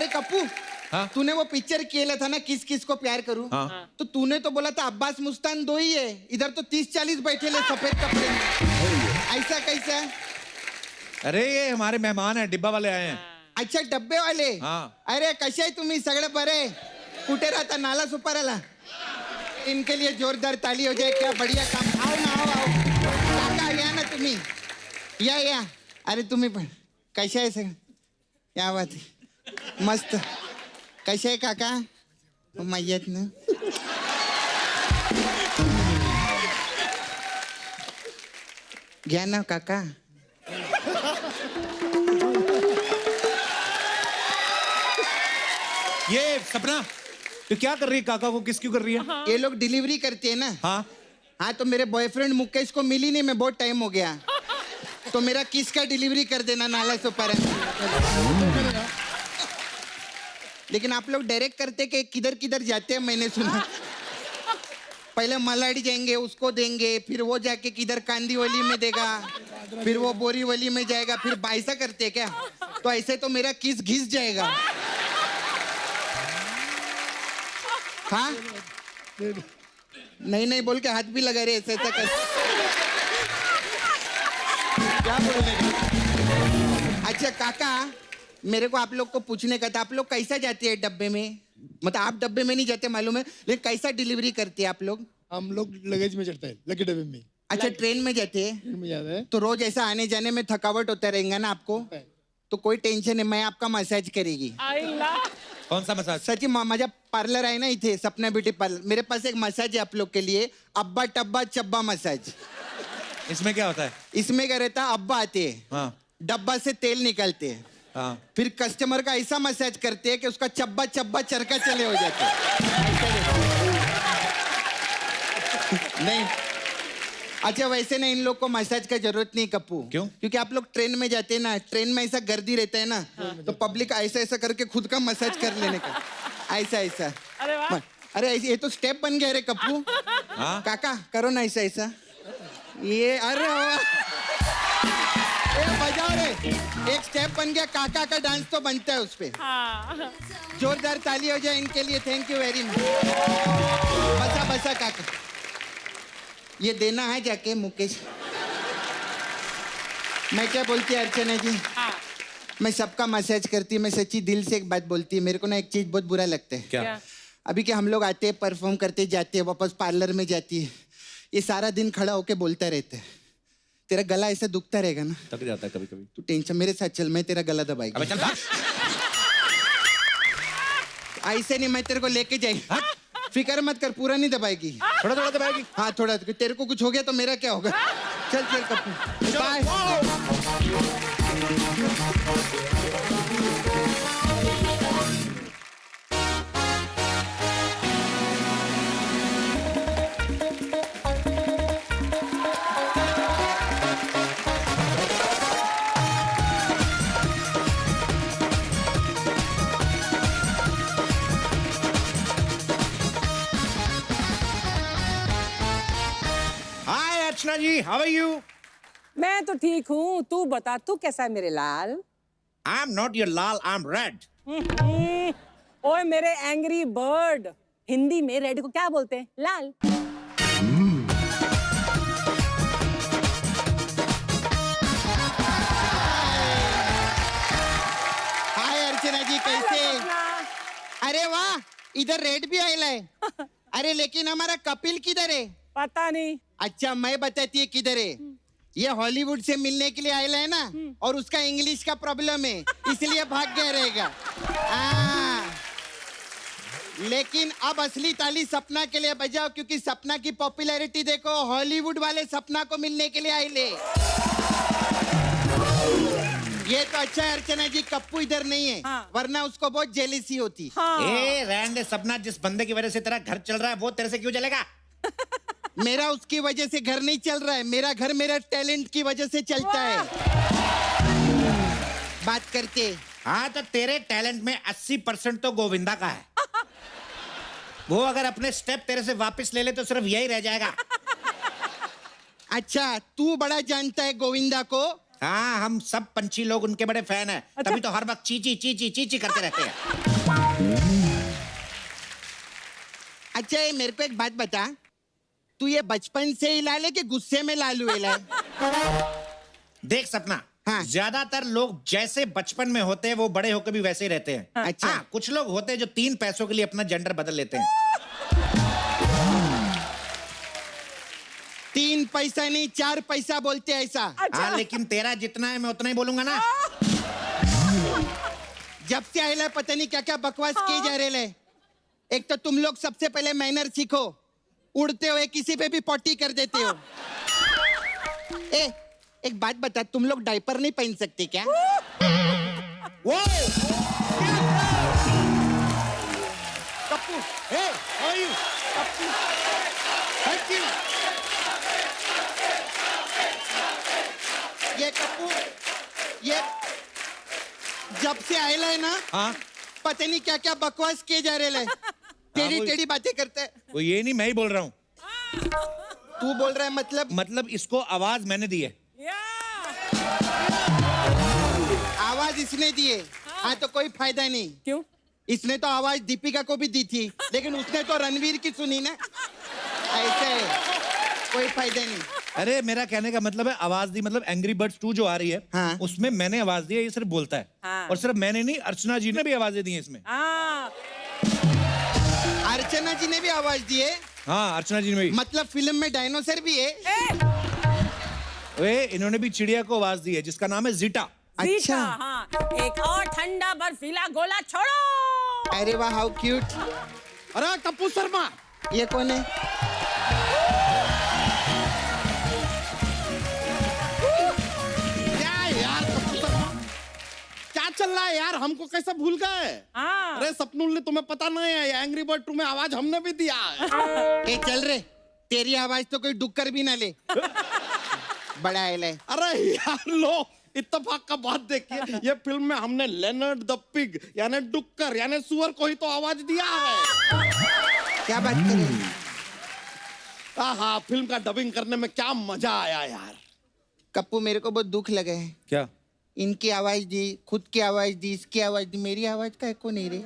अरे कप्पू, हाँ? तूने वो पिक्चर किया था ना, किस किस को प्यार करूं? हाँ। तो तूने तो बोला था अब्बास मुस्तान दो ही है, इधर तो 30-40 बैठे ले सफेद कपड़े में। ऐसा कैसा? अरे ये हमारे मेहमान हैं, डिब्बा वाले आए हैं। अच्छा, डब्बे वाले? हाँ। अरे कसे आहे तुम्ही सगळे बरे? कुठे राहता? नाला सुपाराला? इनके लिए जोरदार ताली हो जाए, क्या बढ़िया काम। आओ ना, आओ काका, या ना तुम्ही, या। अरे तुम्ही पण कशा आहे सगळं? या बात आहे, मस्त. कशा आहे काका? मय्यत ना. घ्या ना काका. ये सपना, तो क्या कर रही है? काका को किस क्यों कर रही है? ये लोग डिलीवरी करते हैं ना. हाँ, तो मेरे बॉयफ्रेंड मुकेश को मिली नहीं, मैं बहुत टाइम हो गया, तो मेरा किस का डिलीवरी कर देना नाला सुपारा. लेकिन आप लोग डायरेक्ट करते कि किधर किधर जाते हैं, मैंने सुना. पहले मलाडी जाएंगे, उसको देंगे, फिर वो जाके किधर कांदीवली में देगा, फिर वो बोरीवली में जाएगा, फिर ऐसा करते क्या? तो ऐसे तो मेरा किस घिस जाएगा. हाँ, नहीं बोल के हाथ भी लगा रहे ऐसा कर. क्या बोलने का? अच्छा काका, मेरे को आप लोग को पूछने का था, आप लोग कैसा जाते हैं डब्बे में? मतलब आप डब्बे में नहीं जाते मालूम है, लेकिन कैसा डिलीवरी करते हैं आप लोग? हम लोग लगेज में चढ़ते हैं, लकी डब्बे में. अच्छा, ट्रेन में जाते हैं? ट्रेन में जाते हैं. तो रोज ऐसा आने जाने में थकावट होता रहेगा ना आपको, तो कोई टेंशन है, मैं आपका मसाज करेगी. कौन सा मसाज? सची माझा पार्लर आहे ना इथे, सपना ब्यूटी पार्लर. मेरे पास एक मसाज है आप लोग के लिए, अब्बा टब्बा चब्बा मसाज. इसमें क्या होता है? इसमें क्या रहता है, अब्बा आते हैं, हाँ डब्बा से तेल निकालते हैं, हाँ, फिर कस्टमर का ऐसा मसाज करते हैं कि उसका चब्बा चब्बा चरका चले हो जाते हैं. नहीं, अच्छा वैसे ना इन लोग को मसाज का जरूरत नहीं कप्पू. क्यों? क्योंकि आप लोग ट्रेन में जाते हैं ना, ट्रेन में ऐसा गर्दी रहता है ना, तो पब्लिक ऐसा ऐसा करके खुद का मसाज कर लेने का, ऐसा. अरे वाह. अरे ये तो स्टेप बन गया रे कप्पू. हाँ? काका करो ना ऐसा. ये अरे वाह, ए बजाओ रे, एक स्टेप बन गया. काका का डांस तो बनता है उस पे. हाँ. जोरदार ताली हो जाए इनके लिए. Thank you very much. बसा काका, ये देना है जाके मुकेश. मैं क्या बोलती है अर्चना जी, मैं सबका मसाज करती, मैं सच्ची दिल से एक बात बोलती है. मेरे को ना एक चीज बहुत बुरा लगता है. क्या? अभी कि हम लोग आते हैं, परफॉर्म करते जाते हैं, वापस पार्लर में जाती है, ये सारा दिन खड़ा होके बोलता रहता है. तेरा गला ऐसा दुखता रहेगा ना, थक जाता है कभी कभी. तू टेंशन, मेरे साथ चल, मैं तेरा गला दबाएगी. अबे चल भाग. ऐसे नहीं, मैं तेरे को लेके जाएगी. फिक्र मत कर, पूरा नहीं दबाएगी, थोड़ा थोड़ा दबाएगी. हाँ थोड़ा. तेरे को कुछ हो गया तो मेरा क्या होगा. चल Kappu, bye. Hi Archana ji, how are you? मैं तो ठीक हूँ, तू बता, तू कैसा है मेरे लाल? I am not your lal, I am red. ओए मेरे एंग्री बर्ड, हिंदी में रेड को क्या बोलते हैं? लाल. हाय अर्चना जी, कैसे? अरे वाह, इधर रेड भी आयला है. अरे लेकिन हमारा कपिल किधर है? पता नहीं. अच्छा मैं बताती है किधर है. ये हॉलीवुड से मिलने के लिए आयला है ना, और उसका इंग्लिश का प्रॉब्लम है, इसलिए भाग गया रहेगा. लेकिन अब असली ताली सपना के लिए बजाओ, क्योंकि सपना की पॉपुलैरिटी देखो, हॉलीवुड वाले सपना को मिलने के लिए आए. ये तो अच्छा है अर्चना जी, कप्पू इधर नहीं है. हाँ. वरना उसको बहुत जेलिसी होती. हाँ. ए रहने दे सपना, जिस बंदे की वजह से तेरा घर चल रहा है वो तेरे से क्यों चलेगा? मेरा उसकी वजह से घर नहीं चल रहा है, मेरा घर मेरा टैलेंट की वजह से चलता है. बात करते. हाँ तो तेरे टैलेंट में 80% तो गोविंदा का है. वो अगर अपने स्टेप तेरे से वापस ले ले तो सिर्फ यही रह जाएगा. अच्छा, तू बड़ा जानता है गोविंदा को. हाँ, हम सब पंछी लोग उनके बड़े फैन हैं। अच्छा। तभी तो हर वक्त चीची चीची चीची करते रहते हैं। अच्छा ये मेरे को एक बात बता, तू ये बचपन से ही लाल है कि गुस्से में लालू है? देख सपना, हाँ। ज्यादातर लोग जैसे बचपन में होते हैं वो बड़े होकर भी वैसे ही रहते हैं। अच्छा। हाँ, कुछ लोग होते हैं जो 3 पैसों के लिए अपना जेंडर बदल लेते हैं। 3 पैसा नहीं 4 पैसा बोलते हैं ऐसा। अच्छा। हाँ, लेकिन तेरा जितना है मैं उतना ही बोलूंगा ना। जब से आएला पता नहीं क्या क्या बकवास किए जा रहे ले। एक तो तुम लोग सबसे पहले मैनर सीखो, उड़ते हुए किसी पे भी पॉटी कर देते हो। एक बात बता, तुम लोग डायपर नहीं पहन सकते क्या? वो Kappu, hey, how are you? Kappu, thank you. ये कपूर, ये जब से आएला है ना, हाँ, पता नहीं क्या क्या बकवास किए जा रहे ले। टेढ़ी वो- टेढ़ी बातें करते हैं। वो ये नहीं, मैं ही बोल रहा हूँ। तू बोल रहा है मतलब इसको आवाज मैंने दी है। आवाज इसने दिए। हाँ तो कोई फायदा नहीं। क्यों? इसने तो आवाज दीपिका को भी दी थी, लेकिन उसने तो रणवीर की सुनी ना। ऐसे है, कोई फायदा नहीं। अरे मेरा कहने का मतलब है आवाज दी, मतलब एंग्री बर्ड्स 2 जो आ रही है, हाँ। उसमें मैंने आवाज दी है, ये सिर्फ बोलता है। हाँ। और सिर्फ मैंने नहीं, अर्चना जी ने भी आवाजें दी हैं इसमें। हाँ। अर्चना जी ने भी आवाज दी है, हाँ, अर्चना जी ने भी। मतलब फिल्म में डायनासोर भी है। वे इन्होंने भी चिड़िया को आवाज दी है जिसका नाम है जीटा। अच्छा। हाँ। एक और ठंडा बर्फीला गोला छोड़ो। अरे वाह, हाउ क्यूट। अरे कप्पू शर्मा, ये कौन है? क्या है यार कप्पू शर्मा? क्या चल रहा है यार? हमको कैसे भूल गए? हाँ। अरे सपनुल ने तुम्हें पता नहीं है, एंग्री बर्ड 2 में आवाज हमने भी दिया है। ए चल रे, तेरी आवाज तो कोई डुक्कर भी ना ले। बड़ा है। अरे यार लो, इत्तेफाक का बात देखिए, ये फिल्म में हमने लेनर्ड द पिग यानी डुक्कर यानी सुअर को ही तो आवाज दिया है। क्या बात कर रहे हैं? हाँ, फिल्म का डबिंग करने में क्या मजा आया यार। कप्पू मेरे को बहुत दुख लगा है। क्या? इनकी आवाज दी, खुद की आवाज दी, इसकी आवाज दी, मेरी आवाज का एको नहीं रे।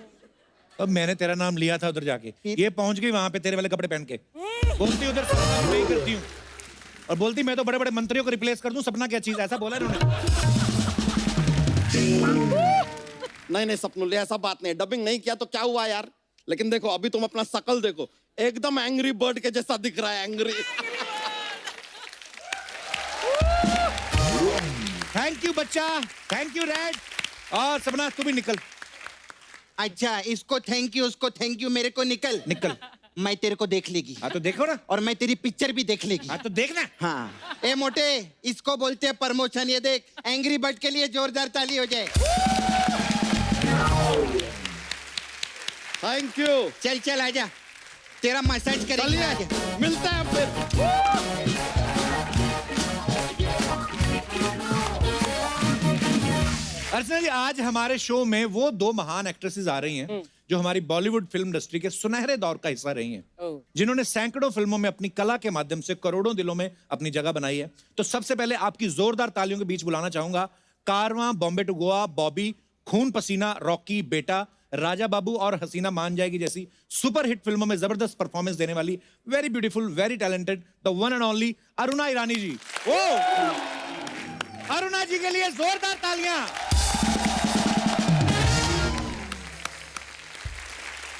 अब मैंने तेरा नाम लिया था उधर जाके, फिर? ये पहुंच गई वहां पे तेरे वाले कपड़े पहन के, बोलती उधर सपना को नहीं करती हूँ, और बोलती मैं तो बड़े बड़े मंत्रियों को रिप्लेस कर दूं। सपना क्या चीज, ऐसा बोला इन्होंने। नहीं सपनुल, ऐसा बात नहीं, डबिंग नहीं किया तो क्या हुआ यार। लेकिन देखो अभी तुम अपना शकल देखो, एकदम एंग्री बर्ड के जैसा दिख रहा है, एंग्री। थैंक यू बच्चा, थैंक यू रेड। और सपना तू भी निकल। अच्छा, इसको थैंक यू, उसको थैंक यू, मेरे को निकल। निकल। मैं तेरे को देख लेगी। हाँ तो देखो ना, और मैं तेरी पिक्चर भी देख लेगी। हाँ तो देखना। हाँ। ए मोटे, इसको बोलते हैं प्रमोशन। ये देख, एंग्री बर्ड के लिए जोरदार ताली हो जाए। Thank you. चल चल आजा, तेरा मसाज करेंगे। चलिए आजा। मिलते हैं फिर। अर्चना जी, आज हमारे शो में वो 2 महान एक्ट्रेसेस आ रही हैं जो हमारी बॉलीवुड फिल्म इंडस्ट्री के सुनहरे दौर का हिस्सा रही हैं, जिन्होंने सैकड़ों फिल्मों में अपनी कला के माध्यम से करोड़ों दिलों में अपनी जगह बनाई है। तो सबसे पहले आपकी जोरदार तालियों के बीच बुलाना चाहूंगा कारवां, बॉम्बे टू गोवा, बॉबी, खून पसीना, रॉकी, बेटा, राजा बाबू और हसीना मान जाएगी जैसी सुपरहिट फिल्मों में जबरदस्त परफॉर्मेंस देने वाली very beautiful, very talented, the one and only Aruna Irani ji. ओ अरुणा जी के लिए जोरदार तालियां।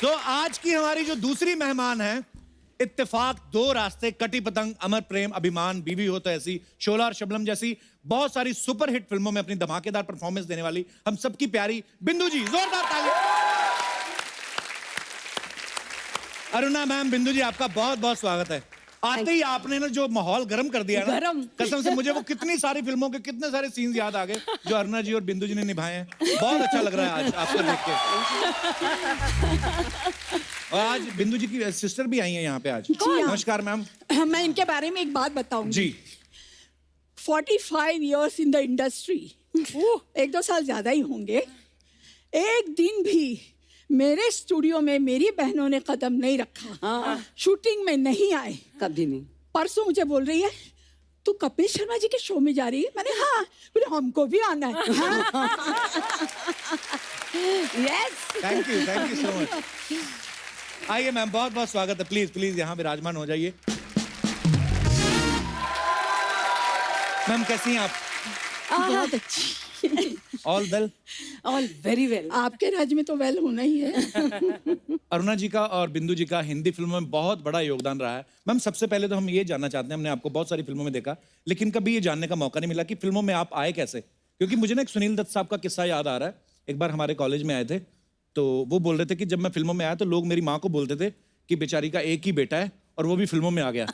तो आज की हमारी जो दूसरी मेहमान है, इत्तेफाक, 2 रास्ते, कटी पतंग, अमर प्रेम, अभिमान, बीवी हो तो ऐसी, शोला और शबनम जैसी बहुत सारी सुपरहिट फिल्मों में अपनी धमाकेदार परफॉर्मेंस देने वाली हम सबकी प्यारी बिंदु जी। जोरदार ताली। अरुणा मैम, बिंदु जी, आपका बहुत बहुत स्वागत है। आते ही आपने ना जो माहौल गर्म कर दिया ना, गरम। कसम से मुझे वो कितनी सारी फिल्मों के कितने सारे सीन्स याद आ गए जो अरुणा जी और बिंदु जी ने निभाए हैं। बहुत अच्छा लग रहा है आज आपको देख के। और आज बिंदु जी की सिस्टर भी आई हैं यहाँ पे आज। हाँ। नमस्कार मैम। मैं इनके बारे में एक बात बताऊंगी। जी। 45 years इन द इंडस्ट्री, 1-2 साल ज्यादा ही होंगे। एक दिन भी मेरे स्टूडियो में मेरी बहनों ने कदम नहीं रखा। शूटिंग में नहीं आए। कभी नहीं। परसों मुझे बोल रही है तू कपिल शर्मा जी के शो में जा रही है? मैंने हाँ। बोले हमको भी आना है। हाँ। Yes thank you so much. आइए मैम, बहुत बहुत स्वागत है। प्लीज प्लीज यहाँ विराजमान हो जाइए। मैम कैसी हैं आप? बहुत अच्छी। All well? All very well. आपके राज्य में तो वेल होना ही है। अरुणा जी का और बिंदु जी का हिंदी फिल्मों में बहुत बड़ा योगदान रहा है। मैम सबसे पहले तो हम ये जानना चाहते हैं, हमने आपको बहुत सारी फिल्मों में देखा, लेकिन कभी ये जानने का मौका नहीं मिला कि फिल्मों में आप आए कैसे। क्योंकि मुझे ना एक सुनील दत्त साहब का किस्सा याद आ रहा है। एक बार हमारे कॉलेज में आए थे, तो वो बोल रहे थे कि जब मैं फिल्मों में आया तो लोग मेरी माँ को बोलते थे कि बेचारी का एक ही बेटा है और वो भी फिल्मों में आ गया।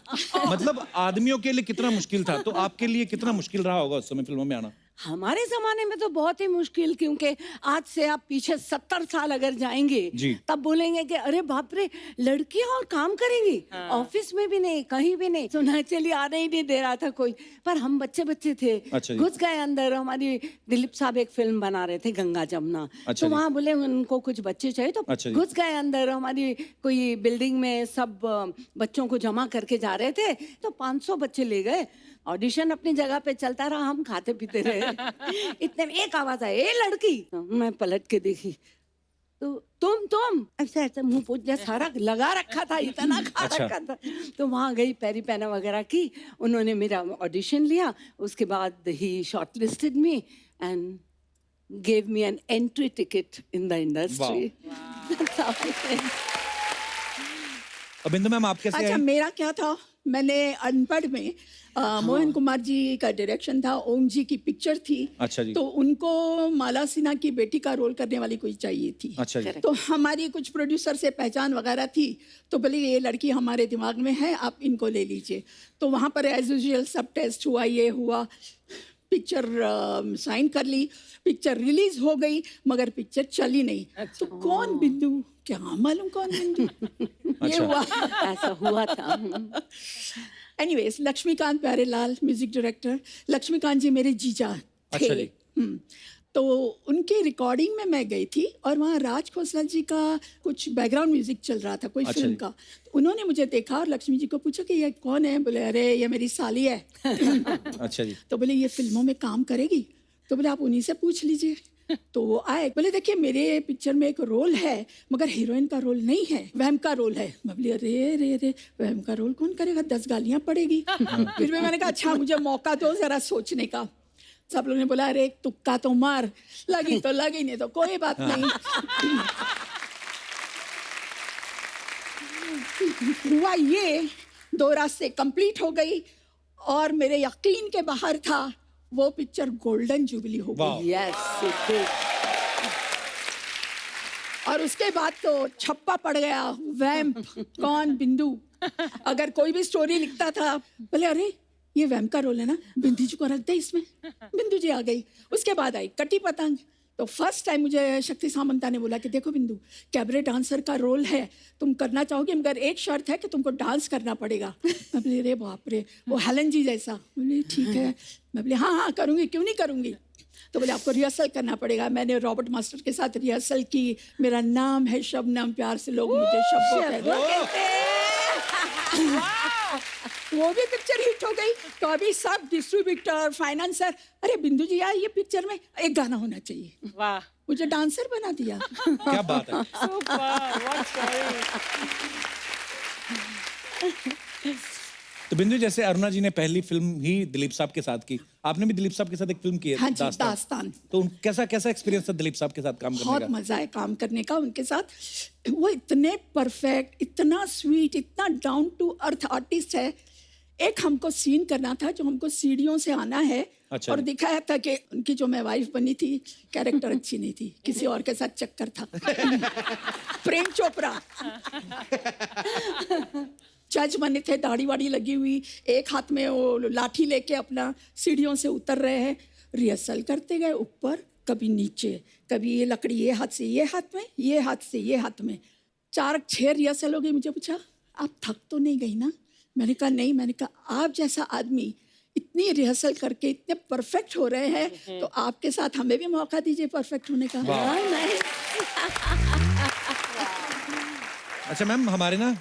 मतलब आदमियों के लिए कितना मुश्किल था, तो आपके लिए कितना मुश्किल रहा होगा उस समय फिल्मों में आना? हमारे जमाने में तो बहुत ही मुश्किल, क्योंकि आज से आप पीछे 70 साल अगर जाएंगे जी। तब बोलेंगे कि अरे बाप रे, लड़कियां और काम करेंगी। ऑफिस में भी नहीं, कहीं भी नहीं। सुना चलिए आने ही नहीं दे रहा था कोई, पर हम बच्चे बच्चे थे। अच्छा जी। घुस गए अंदर। हमारी दिलीप साहब एक फिल्म बना रहे थे, गंगा जमुना। अच्छा तो जी। वहाँ बोले उनको कुछ बच्चे चाहिए, तो अच्छा जी। घुस गए अंदर। हमारी कोई बिल्डिंग में सब बच्चों को जमा करके जा रहे थे, तो 500 बच्चे ले गए। ऑडिशन अपनी जगह पे चलता रहा, हम खाते पीते रहे। इतने में एक आवाज आई, ए लड़की। मैं पलट के देखी तो तुम ऐसा ऐसा मुंह पोछ जैसा सारा लगा रखा था, इतना खा अच्छा। रखा था। तो वहां गई, पैरी पैना वगैरह की, उन्होंने मेरा ऑडिशन लिया। उसके बाद ही shortlisted me and gave me an entry ticket in the industry. That's how it went. अब बिंदु मैम आप कैसे अच्छा, आए? मेरा क्या था, मैंने अनपढ़ में मोहन कुमार जी का डायरेक्शन था, ओम जी की पिक्चर थी। अच्छा जी। तो उनको माला सिन्हा की बेटी का रोल करने वाली कोई चाहिए थी। अच्छा जी। तो हमारी कुछ प्रोड्यूसर से पहचान वगैरह थी, तो बोले ये लड़की हमारे दिमाग में है, आप इनको ले लीजिए। तो वहाँ पर एज यूजुअल सब टेस्ट हुआ, ये हुआ, पिक्चर साइन कर ली, पिक्चर रिलीज हो गई, मगर पिक्चर चली नहीं। तो कौन बिंदु, क्या मालूम कौन बिंदु। ये हुआ। ऐसा हुआ था। Anyways, Laxmikant Pyarelal music director, Laxmikant ji मेरे जीजा थे। अच्छा जी। तो उनकी रिकॉर्डिंग में मैं गई थी, और वहाँ राज खोसला जी का कुछ बैकग्राउंड म्यूजिक चल रहा था, कोई अच्छा फिल्म जी। का। तो उन्होंने मुझे देखा और लक्ष्मी जी को पूछा कि ये कौन है। बोले अरे ये मेरी साली है। अच्छा जी। तो बोले ये फिल्मों में काम करेगी। तो बोले आप उन्हीं से पूछ लीजिए। तो वो आए, बोले देखिए मेरे पिक्चर में एक रोल है, मगर हीरोइन का रोल नहीं है, वहम का रोल है। मैं बोली अरे रे रे, वहम का रोल कौन करेगा, 10 गालियां पड़ेगी। फिर भी मैंने कहा अच्छा मुझे मौका दो जरा सोचने का। सब लोगों ने बोला अरे एक तुक्का तो मार, लगी तो लगी, नहीं तो कोई बात नहीं। हुआ ये, 2 रास्ते कंप्लीट हो गई, और मेरे यकीन के बाहर था, वो पिक्चर गोल्डन जुबली हो वाह। गई। Yes, it did. और उसके बाद तो छप्पा पड़ गया, वैम्प कौन बिंदु। अगर कोई भी स्टोरी लिखता था, बोले अरे ये वैम्प का रोल है ना, बिंदु जी को रख दे इसमें। बिंदु जी आ गई। उसके बाद आई कटी पतंग। तो फर्स्ट टाइम मुझे शक्ति सामंता ने बोला कि देखो बिंदु, कैबरे डांसर का रोल है, तुम करना चाहोगे, मगर एक शर्त है कि तुमको डांस करना पड़ेगा। मैं बोली अरे बाप रे, वो हेलन जी जैसा। बोली ठीक है। मैं बोली हाँ हाँ करूँगी, क्यों नहीं करूँगी। तो बोले आपको रिहर्सल करना पड़ेगा। मैंने रॉबर्ट मास्टर के साथ रिहर्सल की। मेरा नाम है शबनम, प्यार से लोग मुझे शब्बो कहते हैं। वो भी पिक्चर हिट हो गई। तो अभी सब डिस्ट्रीब्यूटर, फाइनेंसर, अरे बिंदु जी यार ये पिक्चर में एक गाना होना चाहिए। वाह, मुझे डांसर बना दिया। क्या बात है। Super, what story. तो बिंदु जैसे अरुणा जी ने पहली फिल्म ही दिलीप साहब के साथ की, आपने भी दिलीप साहब के साथ एक फिल्म की है, हाँ जी, दास्तान। तो कैसा कैसा एक्सपीरियंस था दिलीप साहब के साथ काम करने बहुत का? मजा है काम करने का उनके साथ। वो इतने परफेक्ट, इतना स्वीट, इतना डाउन टू अर्थ आर्टिस्ट है। एक हमको सीन करना था जो हमको सीढ़ियों से आना है। अच्छा। और दिखाया था कि उनकी जो मैं वाइफ बनी थी, कैरेक्टर अच्छी नहीं थी, किसी और के साथ चक्कर था। प्रेम चोपड़ा। जज बने थे, दाढ़ी वाड़ी लगी हुई, एक हाथ में वो लाठी लेके अपना सीढ़ियों से उतर रहे हैं। रिहर्सल करते गए, ऊपर कभी नीचे, कभी ये लकड़ी ये हाथ से ये हाथ में, ये हाथ से ये हाथ में। 4-6 रिहर्सल हो गई। मुझे पूछा आप थक तो नहीं गई ना। मैंने कहा नहीं। मैंने कहा आप जैसा आदमी इतनी रिहर्सल करके इतने परफेक्ट हो रहे हैं, तो आपके साथ हमें भी मौका दीजिए परफेक्ट होने का। नहीं। अच्छा मैम, हमारे ना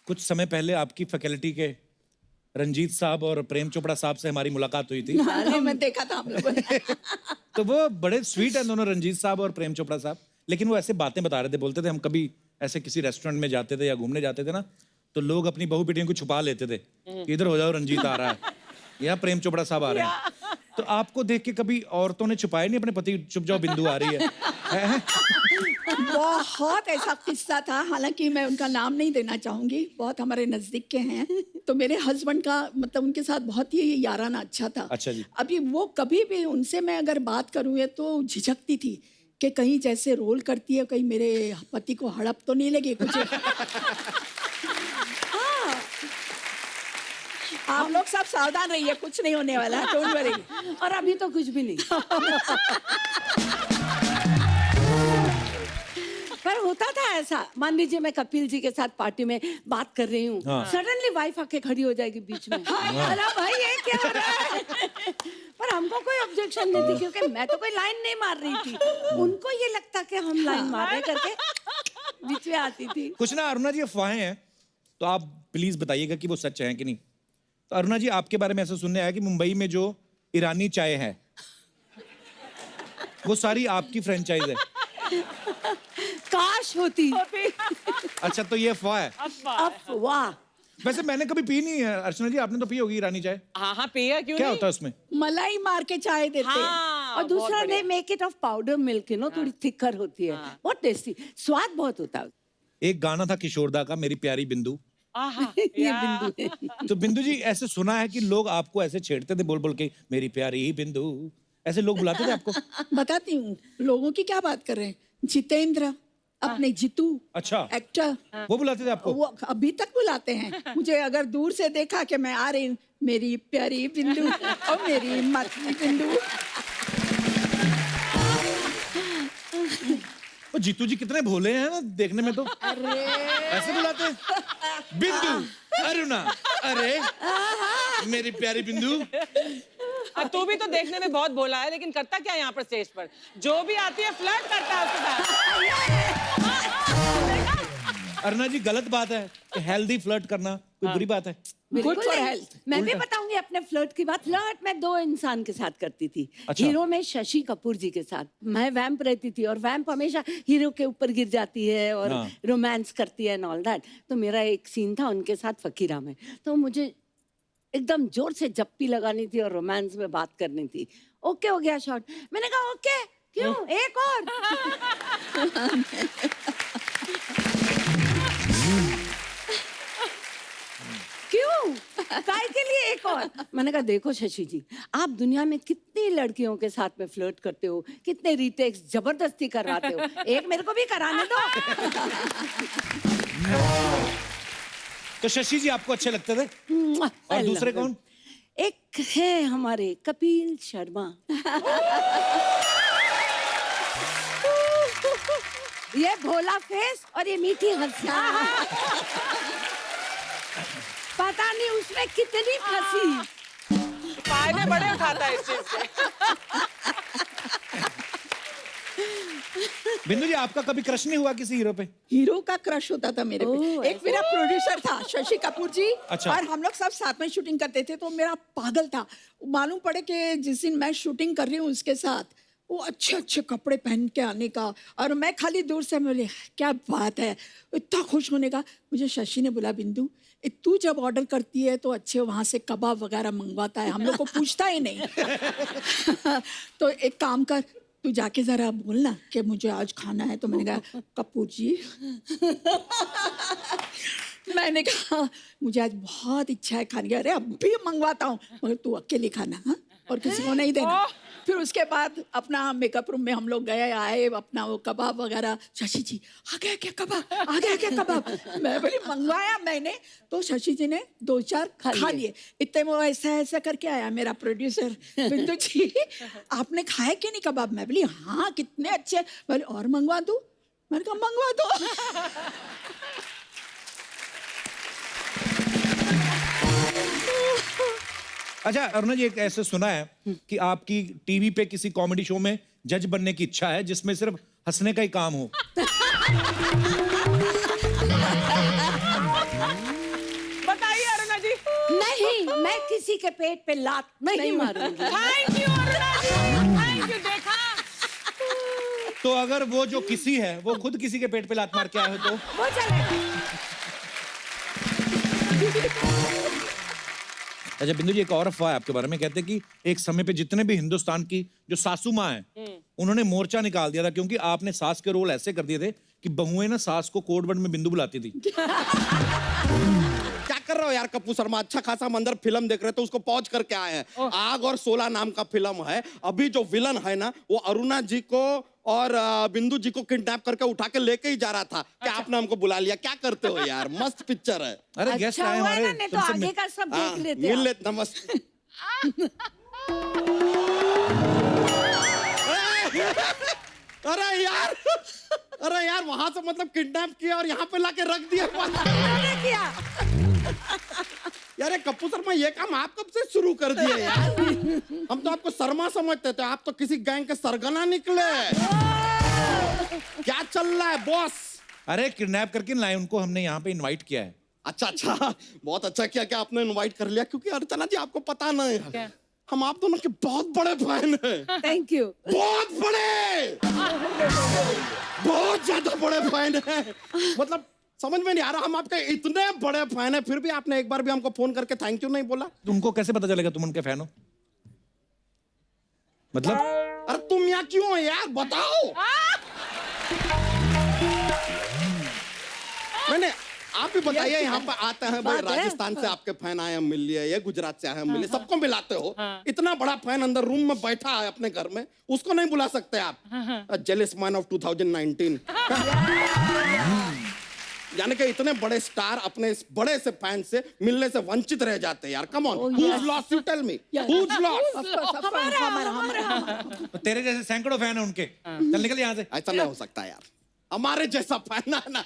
कुछ समय पहले आपकी फैकल्टी के रंजीत साहब और प्रेम चोपड़ा साहब से हमारी मुलाकात हुई थी। हाँ, मैं देखा था हम लोगों ने। तो वो बड़े स्वीट हैं दोनों, रंजीत साहब और प्रेम चोपड़ा साहब। लेकिन वो ऐसे बातें बता रहे थे, बोलते थे हम कभी ऐसे किसी रेस्टोरेंट में जाते थे या घूमने जाते थे ना, तो लोग अपनी बहू बेटियों को छुपा लेते थे कि इधर हो जाओ, रंजीत आ रहा है या प्रेम चोपड़ा साहब आ रहे हैं। तो आपको देख के कभी औरतों ने छुपाए नहीं अपने पति, चुप जाओ बिंदु आ रही है? बहुत ऐसा किस्सा था, हालांकि मैं उनका नाम नहीं देना चाहूंगी, बहुत हमारे नजदीक के हैं। तो मेरे हस्बैंड का मतलब उनके साथ बहुत ही याराना अच्छा था। अच्छा जी। अभी वो कभी भी उनसे मैं अगर बात करूँ तो झिझकती थी कि कहीं जैसे रोल करती है, कहीं मेरे पति को हड़प तो नहीं लगे कुछ। हाँ, आप लोग सब सावधान रहिए, कुछ नहीं होने वाला, डोंट वरी। और अभी तो कुछ भी नहीं। पर होता था ऐसा, मान लीजिए मैं कपिल जी के साथ पार्टी में बात कर रही हूँ, हाँ। सडनली वाइफ आके खड़ी हो जाएगी बीच में। अरे भाई ये क्या हो रहा है? पर हमको कोई ऑब्जेक्शन नहीं थी, क्योंकि मैं तो कोई लाइन नहीं मार रही थी। उनको ये लगता कि हम लाइन मार रहे करके बीच में आती थी। कुछ ना अरुणा जी अफवाहें हैं, तो आप प्लीज बताइएगा कि वो सच है कि नहीं। तो अरुणा जी आपके बारे में ऐसा सुनने आया कि मुंबई में जो ईरानी चाय है वो सारी आपकी फ्रेंचाइज है। काश होती। अच्छा, तो ये अफवाह है। अफवाह। वैसे मैंने कभी पी नहीं है। अर्चना जी आपने तो पी होगी ईरानी चाय। हाँ हाँ पिया, क्यों क्या नहीं? होता है उसमें? मलाई मार के चाय देते हैं। हाँ, और दूसरा बहुत दे बढ़िया। Make it of powder milk, you know, थोड़ी थिकर होती है, बहुत टेस्टी, स्वाद बहुत होता है। एक गाना था किशोरदा का, मेरी प्यारी बिंदु। आहा, ये या। बिंदु है। तो बिंदु जी ऐसे सुना है कि लोग आपको ऐसे छेड़ते थे बोल बोल के, मेरी प्यारी बिंदु, ऐसे लोग बुलाते थे आपको? बताती हूँ, लोगों की क्या बात कर रहे हैं। जितेंद्र, अपने जीतू, अच्छा, एक्टर, वो बुलाते थे आपको? वो अभी तक बुलाते हैं मुझे। अगर दूर से देखा कि मैं आ रही हूँ, मेरी प्यारी बिंदु और मेरी मतली बिंदु। वो जीतू जी कितने भोले हैं ना देखने में, तो ऐसे बुलाते हैं, बिंदु, अरुणा, अरे मेरी प्यारी बिंदु। तू भी तो देखने में बहुत भोला है, लेकिन करता क्या है यहाँ पर स्टेज पर? जो भी आती है फ्लर्ट करता है उसके साथ। अरुणा जी गलत बात है कि हेल्दी फ्लर्ट करना कोई बुरी बात है? बिल्कुल Good for नहीं। health. मैं भी बताऊंगी अपने फ्लर्ट की बात। फ्लर्ट मैं 2 इंसान के साथ करती थी। अच्छा। हीरो में शशि कपूर जी के साथ। मैं वैम्प रहती थी, और वैम्प हमेशा हीरो के ऊपर गिर जाती है और हाँ। रोमांस करती है एंड ऑल दैट। तो मेरा एक सीन था उनके साथ फकीरा में, तो मुझे एकदम जोर से जप्पी लगानी थी और रोमांस में बात करनी थी। ओके हो गया शॉट, मैंने कहा ओके, क्यों एक और? क्यों, काय के लिए एक और? मैंने कहा देखो शशि जी, आप दुनिया में कितनी लड़कियों के साथ में फ्लर्ट करते हो, कितने रीटेक्स जबरदस्ती करवाते हो, एक मेरे को भी कराने दो। तो शशि जी आपको अच्छे लगते थे? और दूसरे कौन? एक है हमारे कपिल शर्मा। ये भोला फेस और ये मीठी हंसियां। पता नहीं उसमें कितनी फंसी। फायदे बड़े उठाता है इस चीज से। बिंदु जी आपका कभी क्रश नहीं हुआ किसी हीरो पे? हीरो का क्रश होता था मेरे पे। ओह, एक मेरा प्रोड्यूसर था शशि कपूर जी। अच्छा। और हम लोग सब साथ में शूटिंग करते थे, तो मेरा पागल था। मालूम पड़े कि जिस दिन मैं शूटिंग कर रही हूँ उसके साथ, वो अच्छे अच्छे कपड़े पहन के आने का, और मैं खाली दूर से बोले क्या बात है, इतना खुश होने का। मुझे शशि ने बोला, बिंदु तू जब ऑर्डर करती है तो अच्छे वहाँ से कबाब वगैरह मंगवाता है, हम लोग को पूछता ही नहीं। तो एक काम कर, तू जाके जरा बोलना कि मुझे आज खाना है। तो मैंने कहा कपूर जी मैंने कहा मुझे आज बहुत इच्छा है खाने की। अरे अभी मंगवाता हूँ, मगर तू अकेले खाना, हाँ, और किसी को नहीं देना। फिर उसके बाद अपना मेकअप रूम में हम लोग गए आए, अपना वो कबाब वगैरह। शशि जी आ गया क्या कबाब, आ गया क्या कबाब? मैं बोली मंगवाया मैंने, तो शशि जी ने 2-4 खा लिए। इतने वो ऐसा ऐसा करके आया मेरा प्रोड्यूसर, बिंदु जी आपने खाया कि नहीं कबाब? मैं बोली हाँ कितने अच्छे। बोले और मंगवा दूं? मैंने कहा मंगवा दो। अच्छा अरुणा जी, एक ऐसे सुना है कि आपकी टीवी पे किसी कॉमेडी शो में जज बनने की इच्छा है जिसमें सिर्फ हंसने का ही काम हो। बताइए अरुणा जी। नहीं, किसी के पेट पे लात नहीं मारूंगी। Thank you Aruna ji, thank you. देखा, तो अगर वो जो किसी है वो खुद किसी के पेट पे लात मार के आए हो तो वो चलेगा। अच्छा बिंदु जी, एक और अफवाह है आपके बारे में, कहते हैं कि एक समय पे जितने भी हिंदुस्तान की जो सासू माँ हैं उन्होंने मोर्चा निकाल दिया था क्योंकि आपने सास के रोल ऐसे कर दिए थे कि बहुएं ना सास को कोड वर्ड में बिंदु बुलाती थी। क्या कर रहे हो यार कप्पू शर्मा? अच्छा खासा हम अंदर फिल्म देख रहे थे, उसको पॉज करके आए हैं। आग और 16 नाम का फिल्म है। अभी जो विलन है ना वो अरुणा जी को और बिंदु जी को किडनैप करके उठा के लेके ही जा रहा था। क्या आपने हमको बुला लिया? क्या करते हो यार? मस्त पिक्चर है। अरे गेस्ट अच्छा आए हुआ है हमारे, ना, नहीं तो तुमसे आगे का सब देख लेते। मिल लेते। नमस्ते। अरे यार वहां से मतलब किडनैप किया और यहाँ पे लाके रख दिया। मैंने किया। यार ये कप्पू शर्मा, ये काम आप कब से शुरू कर दिए यार? हम तो आपको शर्मा समझते थे, आप तो किसी गैंग के सरगना निकले। क्या चल रहा है बॉस? अरे किडनैप करके लाए उनको, हमने यहाँ पे इनवाइट किया है। अच्छा, बहुत अच्छा किया कि आपने इनवाइट कर लिया, क्योंकि अर्चना जी आपको पता नहीं है, हम आप दोनों के बहुत बड़े फैन हैं। Thank you. बहुत बड़े, बहुत ज्यादा बड़े फैन हैं। मतलब समझ में नहीं आ रहा, हम आपके इतने बड़े फैन हैं फिर भी आपने एक बार भी हमको फोन करके थैंक यू नहीं बोला। तुमको कैसे पता चलेगा तुम उनके फैन हो? मतलब अरे तुम यहाँ क्यों हो यार, बताओ। मैंने आप भी बताइए, यहाँ पर आते हैं भाई, राजस्थान से आपके फैन आए हैं मिल लिए, ये गुजरात से आए हैं मिल लिए, सबको मिलाते हो। इतना बड़ा फैन अंदर रूम में बैठा है अपने घर में, उसको नहीं बुला सकते आप? Jealous man of 2019। यानी कि इतने बड़े स्टार अपने इस बड़े से फैन से मिलने से वंचित रह जाते हैं यार। Come on, who's lost? You tell me. Who's lost? हमारा। तो तेरे जैसे सैकड़ों फैन है उनके, चल निकल यहाँ से। ऐसा नहीं हो सकता यार, हमारे जैसा फैन ना।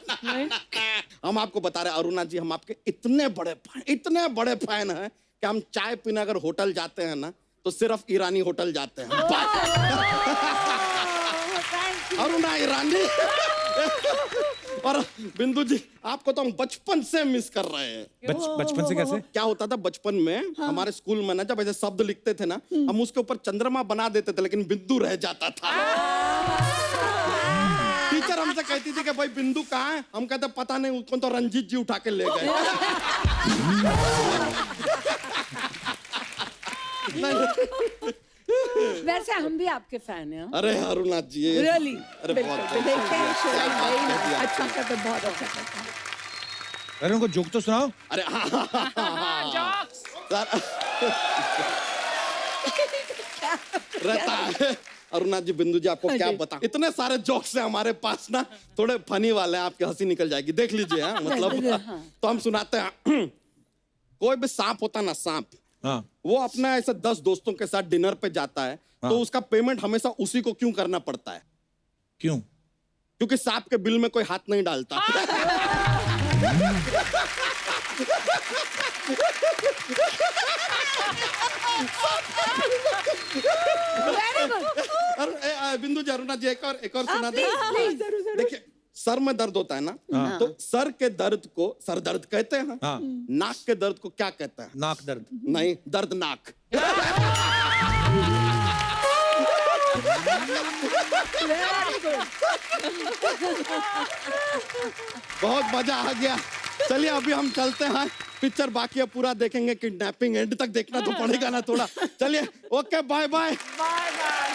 हम आपको बता रहे हैं अरुणा जी, हम आपके इतने बड़े फैन हैं कि हम चाय पीने अगर होटल जाते हैं ना तो सिर्फ ईरानी होटल जाते हैं। अरुणा ईरानी। और बिंदु जी, आपको तो हम बचपन से मिस कर रहे हैं। बचपन से कैसे? क्या होता था बचपन में, हमारे स्कूल में ना जब ऐसे शब्द लिखते थे ना, हम उसके ऊपर चंद्रमा बना देते थे लेकिन बिंदु रह जाता था। टीचर हमसे कहती थी कि भाई बिंदु कहाँ है? हम कहते पता नहीं, उसको तो रंजीत जी उठा के ले गए। वैसे हम भी आपके फैन हैं। अरे अरुणा जी, Really? अरे बहुत अच्छा करते, बहुत अच्छा करते। अरे उनको जोक तो सुनाओ। अरे जॉक्स। रहता है। अरुणा जी, बिंदु जी आपको क्या बता, इतने सारे जोक्स हैं हमारे पास ना, थोड़े फनी वाले हैं, आपकी हंसी निकल जाएगी, देख लीजिए। हाँ, मतलब तो हम सुनाते हैं। कोई भी सांप होता ना, सांप, हाँ। वो अपना ऐसे 10 दोस्तों के साथ डिनर पे जाता है, तो उसका पेमेंट हमेशा उसी को क्यों करना पड़ता है? क्यों? क्योंकि सांप के बिल में कोई हाथ नहीं डालता। बिंदु जी, अरुणा जी, एक और सुना दे। देखिए, सर में दर्द होता है ना, तो सर के दर्द को सर दर्द कहते हैं। हाँ। नाक के दर्द को क्या कहते हैं? नाक दर्द। नहीं, दर्दनाक। बहुत मजा आ गया। चलिए अभी हम चलते हैं, पिक्चर बाकी है, पूरा देखेंगे। किडनैपिंग एंड तक देखना तो पड़ेगा ना थोड़ा। चलिए, okay, bye bye. Bye bye.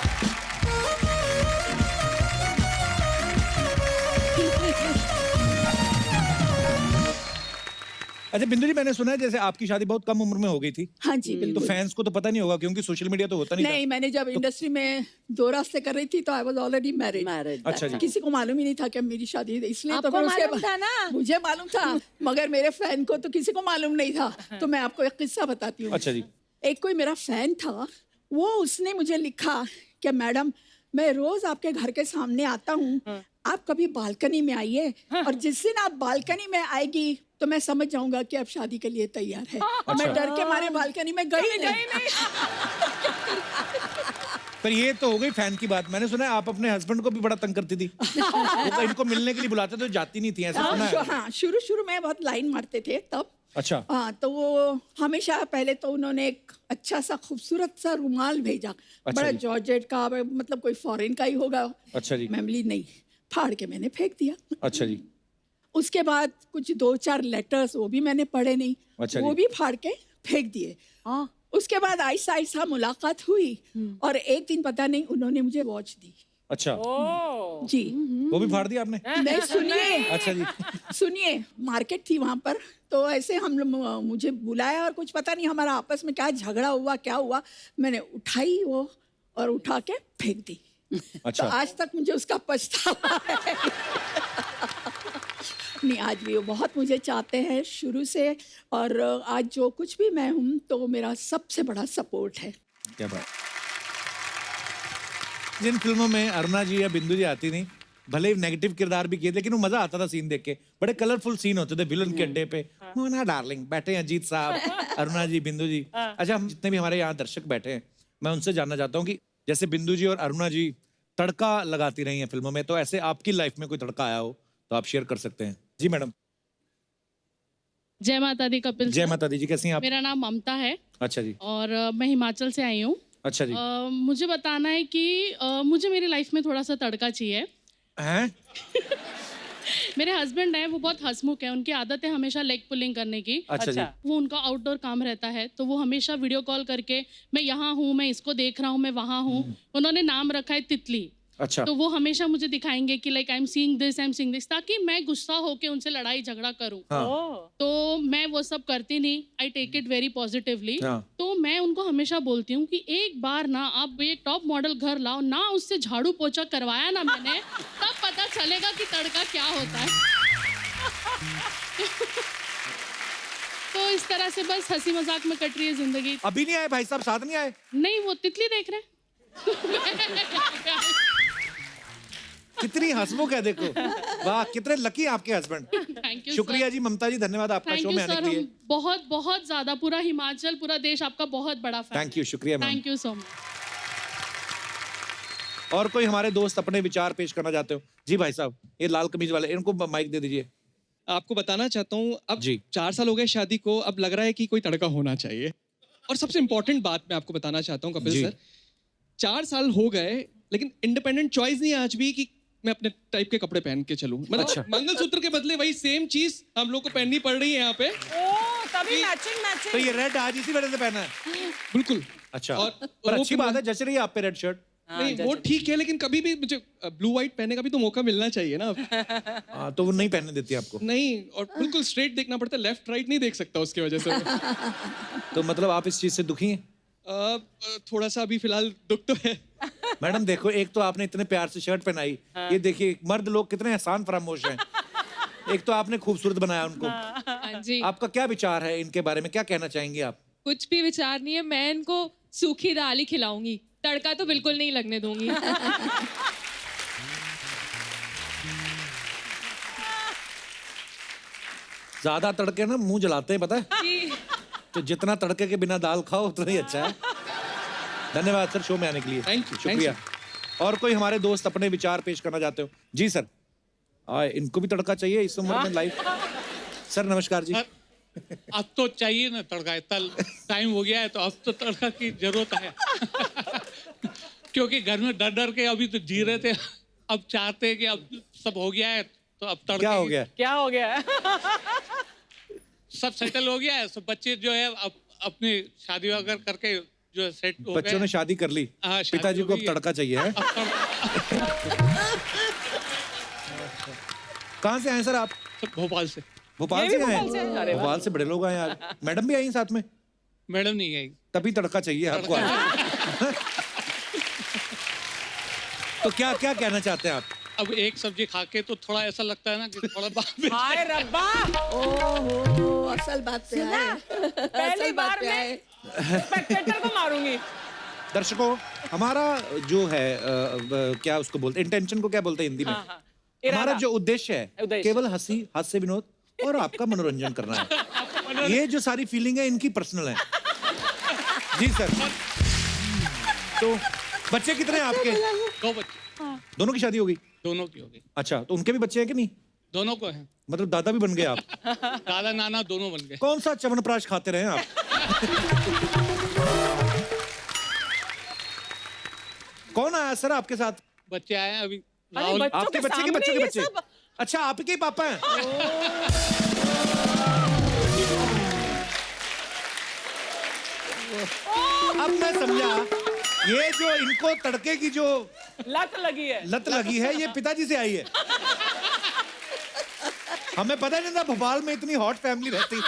अच्छा बिंदु जी, मैंने सुना है जैसे आपकी शादी बहुत कम उम्र में हो गई थी। हाँ जी, तो बिल्कुल। फैंस को तो पता नहीं होगा क्योंकि सोशल मीडिया तो होता नहीं नहीं, मैंने जब इंडस्ट्री में 2 रास्ते कर रही थी तो आई वाज ऑलरेडी मैरिड। अच्छा जी। किसी को मालूम ही नहीं था कि मेरी शादी है, इसलिए तो आपको फिर उसके मालूम था ना? मुझे मालूम था, मगर मेरे फैन को तो किसी को मालूम नहीं था। तो मैं आपको एक किस्सा बताती हूँ। अच्छा जी। एक कोई मेरा फैन था, वो उसने मुझे लिखा कि मैडम, मैं रोज आपके घर के सामने आता हूँ, आप कभी बालकनी में आइए, और जिस दिन आप बालकनी में आएगी तो मैं समझ जाऊंगा कि आप शादी के लिए तैयार है। मैं डर के मारे बालकनी में गई नहीं। पर ये तो हो गई फैन की बात। मैंने सुना है आप अपने हस्बैंड को भी बड़ा तंग करती थी। वो इनको मिलने के लिए बुलाते तो जाती नहीं थी, ऐसा सुना है। हाँ, शुरू में बहुत लाइन मारते थे तब, अच्छा। हाँ, तो वो हमेशा पहले तो उन्होंने एक अच्छा सा खूबसूरत सा रुमाल भेजा, बड़ा जी। जॉर्जेट का, मतलब कोई फॉरेन का ही होगा। अच्छा जी। मैं बोली नहीं, फाड़ के मैंने फेंक दिया। अच्छा जी। उसके बाद कुछ 2-4 लेटर्स वो भी मैंने पढ़े नहीं, अच्छा वो जी। भी फाड़ के फेंक दिए। हाँ। उसके बाद आहिस्ता आहिस्ता मुलाकात हुई और एक दिन पता नहीं उन्होंने मुझे वॉच दी। अच्छा, ओ जी, वो भी फाड़ दिया आपने? नहीं सुनिए, अच्छा जी। सुनिए, मार्केट थी वहां पर, तो ऐसे हम लोग मुझे बुलाया और कुछ पता नहीं हमारा आपस में क्या झगड़ा हुआ, क्या हुआ, मैंने उठाई वो और उठा के फेंक दी। अच्छा। तो आज तक मुझे उसका पछतावा है। नहीं, आज भी वो बहुत मुझे चाहते हैं शुरू से, और आज जो कुछ भी मैं हूँ तो वो मेरा सबसे बड़ा सपोर्ट है। क्या बात। जिन फिल्मों में अरुणा जी या बिंदु जी आती नहीं, भले ही नेगेटिव किरदार भी किए, लेकिन वो मजा आता था सीन देख के। बड़े कलरफुल सीन होते थे विलन के अड्डे पे। मोना डार्लिंग बैठे हैं, अजीत साहब, अरुणा जी, बिंदु जी। अच्छा, हम जितने भी हमारे यहाँ दर्शक बैठे हैं, मैं उनसे जानना चाहता हूँ कि जैसे बिंदु जी और अरुणा जी तड़का लगाती रही हैं फिल्मों में, तो ऐसे आपकी लाइफ में कोई तड़का आया हो तो आप शेयर कर सकते हैं। जी मैडम। जय माता दी कपिल जय सर। माता दी जी, कैसी हैं आप? मेरा नाम ममता है अच्छा जी। और मैं हिमाचल से आई हूँ। अच्छा जी। मुझे बताना है कि मुझे मेरी लाइफ में थोड़ा सा तड़का चाहिए। हैं? मेरे हस्बैंड हैं, वो बहुत हंसमुख है, उनकी आदत है हमेशा लेग पुलिंग करने की। अच्छा जी। वो उनका आउटडोर काम रहता है, तो वो हमेशा वीडियो कॉल करके मैं यहाँ हूँ, मैं इसको देख रहा हूँ, मैं वहाँ हूँ। उन्होंने नाम रखा है तितली। अच्छा। तो वो हमेशा मुझे दिखाएंगे कि like I am seeing this, ताकि मैं गुस्सा होके उनसे लड़ाई झगड़ा करूं। हाँ। तो मैं वो सब करती नहीं, I take it very positively. हाँ। तो मैं उनको हमेशा बोलती हूँ कि एक बार ना आप ये टॉप मॉडल घर लाओ ना, उससे झाड़ू पोछा करवाया ना मैंने, तब पता चलेगा कि तड़का क्या होता है। तो इस तरह से बस हंसी मजाक में कट रही है जिंदगी। अभी नहीं आए भाई साहब, साथ नहीं आए? नहीं, वो तितली देख रहे हैं। कितनी हंसमुख है देखो। वाह, कितने लकी आपके हस्बैंड। Thank you. शुक्रिया जी ममता जी, धन्यवाद आपका थैंक शो यू में आने सर, के लिए। हम बहुत बहुत ज्यादा, पूरा हिमाचल, पूरा देश आपका बहुत बड़ा फैन। थैंक यू, शुक्रिया ma'am. Thank you so much. और कोई हमारे दोस्त अपने विचार पेश करना चाहते हो? जी भाई साहब, ये लाल कमीज वाले, इनको माइक दे दीजिए। आपको बताना चाहता हूँ, अब जी। 4 साल हो गए शादी को, अब लग रहा है कि कोई तड़का होना चाहिए। और सबसे इम्पोर्टेंट बात मैं आपको बताना चाहता हूँ कपिल जी। सर, 4 साल हो गए लेकिन इंडिपेंडेंट चॉइस नहीं है आज भी कि मैं अपने टाइप के कपड़े पहन के चलूं। मतलब अच्छा। मंगलसूत्र के बदले वही सेम चीज हम लोग को पहननी पड़ रही है यहाँ पे। ओ तभी मैचिंग तो मैचिंग। ये रेड आज इसी वजह से पहना है? बिल्कुल। अच्छा। और पर वो अच्छी बात है, जच रही है आप पे रेड शर्ट। नहीं, वो ठीक है, लेकिन कभी भी मुझे ब्लू व्हाइट पहनने का भी तो मौका मिलना चाहिए ना। हाँ, तो वो नहीं पहनने देती आपको? नहीं, और बिल्कुल स्ट्रेट देखना पड़ता है, लेफ्ट राइट नहीं देख सकता उसकी वजह से। तो मतलब आप इस चीज से दुखी हैं? थोड़ा सा अभी फिलहाल दुख तो है। मैडम देखो, एक तो आपने इतने प्यार से शर्ट पहनाई, ये देखिए मर्द लोग कितने एहसान फरामोश हैं। एक तो आपने खूबसूरत बनाया उनको। हाँ जी, आपका क्या विचार है इनके बारे में, क्या कहना चाहेंगे आप? कुछ भी विचार नहीं है, मैं इनको सूखी दाल ही खिलाऊंगी, तड़का तो बिल्कुल नहीं लगने दूंगी। ज्यादा तड़के ना मुंह जलाते हैं, पता है? जी, तो जितना तड़के के बिना दाल खाओ उतना ही अच्छा है। धन्यवाद सर शो में आने के लिए। Thank you, शुक्रिया। और कोई हमारे दोस्त अपने विचार पेश करना चाहते हो? जी सर। इनको भी तड़का चाहिए इस उम्र में लाइफ। सर नमस्कार जी। अब तो चाहिए ना तड़का, इतना टाइम हो गया है तो अब तो तड़का की जरूरत है। क्योंकि घर में डर डर के अभी तो जी रहे थे, अब चाहते हैं कि अब सब हो गया है तो अब तड़का। क्या हो गया? क्या हो गया है? सब सेटल हो गया है, सब बच्चे जो है अब अपनी शादी वगैरह करके जो है सेट हो गए। बच्चों ने शादी कर ली, हाँ, शादी पिताजी हो को अब गई है। तड़का चाहिए है। अब कहाँ से आए सर आप? भोपाल से। भोपाल ये से भी आए? भोपाल से? अरे वाह। भोपाल से बड़े लोग आए आज। मैडम भी आई साथ में? मैडम नहीं आई। तभी तड़का चाहिए आपको आज। तो क्या क्या कहना चाहते हैं आप? अब एक सब्जी खा के तो थोड़ा ऐसा लगता है ना कि थोड़ा बाद में हाय रब्बा, ओहो, असल बात पे आए। पहली असल बात बार पे मैं आए। स्पेक्टेटर को मारूंगी। दर्शकों, हमारा जो है क्या उसको बोलते, इंटेंशन को क्या बोलते हैं हिंदी में? हाँ, हमारा इरादा। जो उद्देश्य है उद्देश्य। केवल हंसी, हास्य विनोद और आपका मनोरंजन करना है। ये जो सारी फीलिंग है इनकी पर्सनल है। जी सर। तो बच्चे कितने हैं आपके? 2 बच्चे, दोनों की शादी हो गई? दोनों की हो गई। अच्छा, तो उनके भी बच्चे हैं कि नहीं? दोनों को है। मतलब दादा भी बन गए आप? दादा नाना दोनों बन गए। कौन सा च्यवनप्राश खाते रहे आप? कौन आया सर आपके साथ? बच्चे आए हैं अभी। अरे राहुल बच्चों आपके के बच्चे के सामने बच्चे के ये बच्चे? सब? अच्छा, आपके ही पापा हैं? अब मैं समझा, ये जो इनको तड़के की जो लत लगी है। लत लगी है, ये पिताजी से आई है। हमें पता नहीं था भोपाल में इतनी हॉट फैमिली रहती।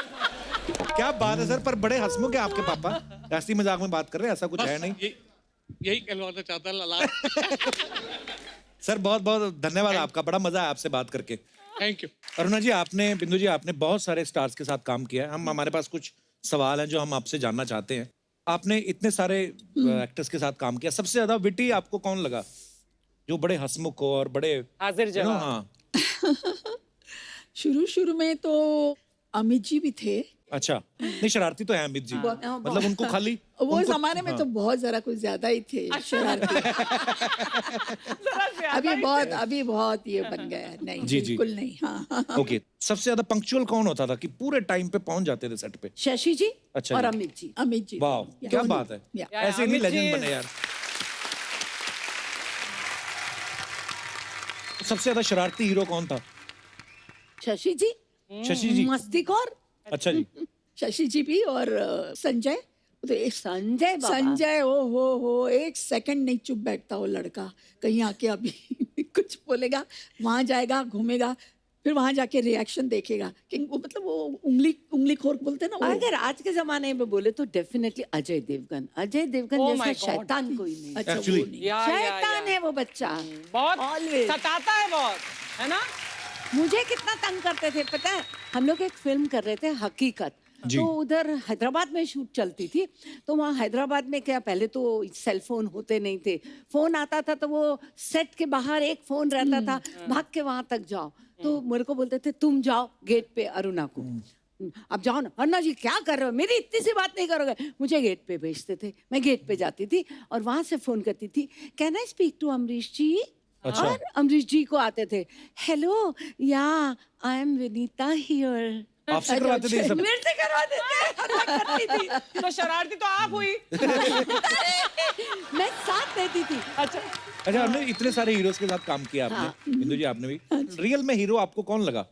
क्या बात है सर, पर बड़े हंसमुख है आपके पापा। ऐसी मजाक में बात कर रहे हैं, ऐसा कुछ है नहीं। यही कहलवाना चाहता लाला। सर बहुत बहुत धन्यवाद आपका, बड़ा मजा आया आपसे बात करके। Thank you. अरुणा जी, आपने, बिंदु जी, आपने बहुत सारे स्टार्स के साथ काम किया है। हमारे पास कुछ सवाल हैं जो हम आपसे जानना चाहते हैं। आपने इतने सारे एक्टर्स के साथ काम किया, सबसे ज्यादा विटी आपको कौन लगा, जो बड़े हंसमुख हो और बड़े हाजिर जवाब। हाँ। शुरू में तो अमित जी भी थे। अच्छा, नहीं शरारती तो है अमित जी, मतलब उनको खाली वो उनको, जमाने में तो बहुत जरा कुछ ज्यादा ही थे शरारती। अभी बहुत ये बन गया है। नहीं जी, जी। बिल्कुल नहीं। हाँ। ओके। सबसे ज्यादा पंक्चुअल कौन होता था कि पूरे टाइम पे पहुंच जाते थे सेट पे? शशि जी अच्छा और जी। अमित जी। अमित जी। वाह, क्या बात है, ऐसे नहीं अमित जी लेजेंड बने यार। सबसे ज्यादा शरारती हीरो कौन था? शशि जी शशि जी। मस्तीखोर। अच्छा जी। शशि जी भी और संजय। तो एक संजय बाबा। संजय हो एक सेकंड नहीं चुप बैठता वो लड़का। कहीं आके अभी कुछ बोलेगा, वहां जाएगा, घूमेगा, फिर वहां जाके रिएक्शन देखेगा कि वो, मतलब वो उंगली खोर बोलते हैं ना वो। अगर आज के जमाने में बोले तो डेफिनेटली अजय देवगन। अजय देवगन Oh जैसा my God. शैतान कोई नहीं। अच्छा, वो Actually- नहीं। शैतान है वो बच्चा। बहुत Always. सताता है बहुत, है ना? मुझे कितना तंग करते थे पता है। हम लोग एक फिल्म कर रहे थे हकीकत, जी। तो उधर हैदराबाद में शूट चलती थी। तो वहाँ हैदराबाद में क्या, पहले तो सेल फोन होते नहीं थे। फोन आता था तो वो सेट के बाहर एक फोन रहता था, भाग के वहां तक जाओ। तो मेरे को बोलते थे तुम जाओ गेट पे अरुणा को, अब जाओ ना। अन्ना जी क्या कर रहे हो, मेरी इतनी सी बात नहीं करोगे। मुझे गेट पे भेजते थे, मैं गेट पे जाती थी और वहां से फोन करती थी, can I speak to Amrish ji. अच्छा। और अमरीश जी को आते थे, हेलो या आई एम विनीता हियर। आपसे करवाते थे ये सब? मेरे से करवाते थे। मैं करती थी। तो शरारती तो आप हुई। मैं साथ देती थी। अच्छा, अच्छा, हमने इतने सारे हीरोज के साथ काम किया आपने, बिंदु जी आपने भी। रियल में हीरो आपको कौन लगा,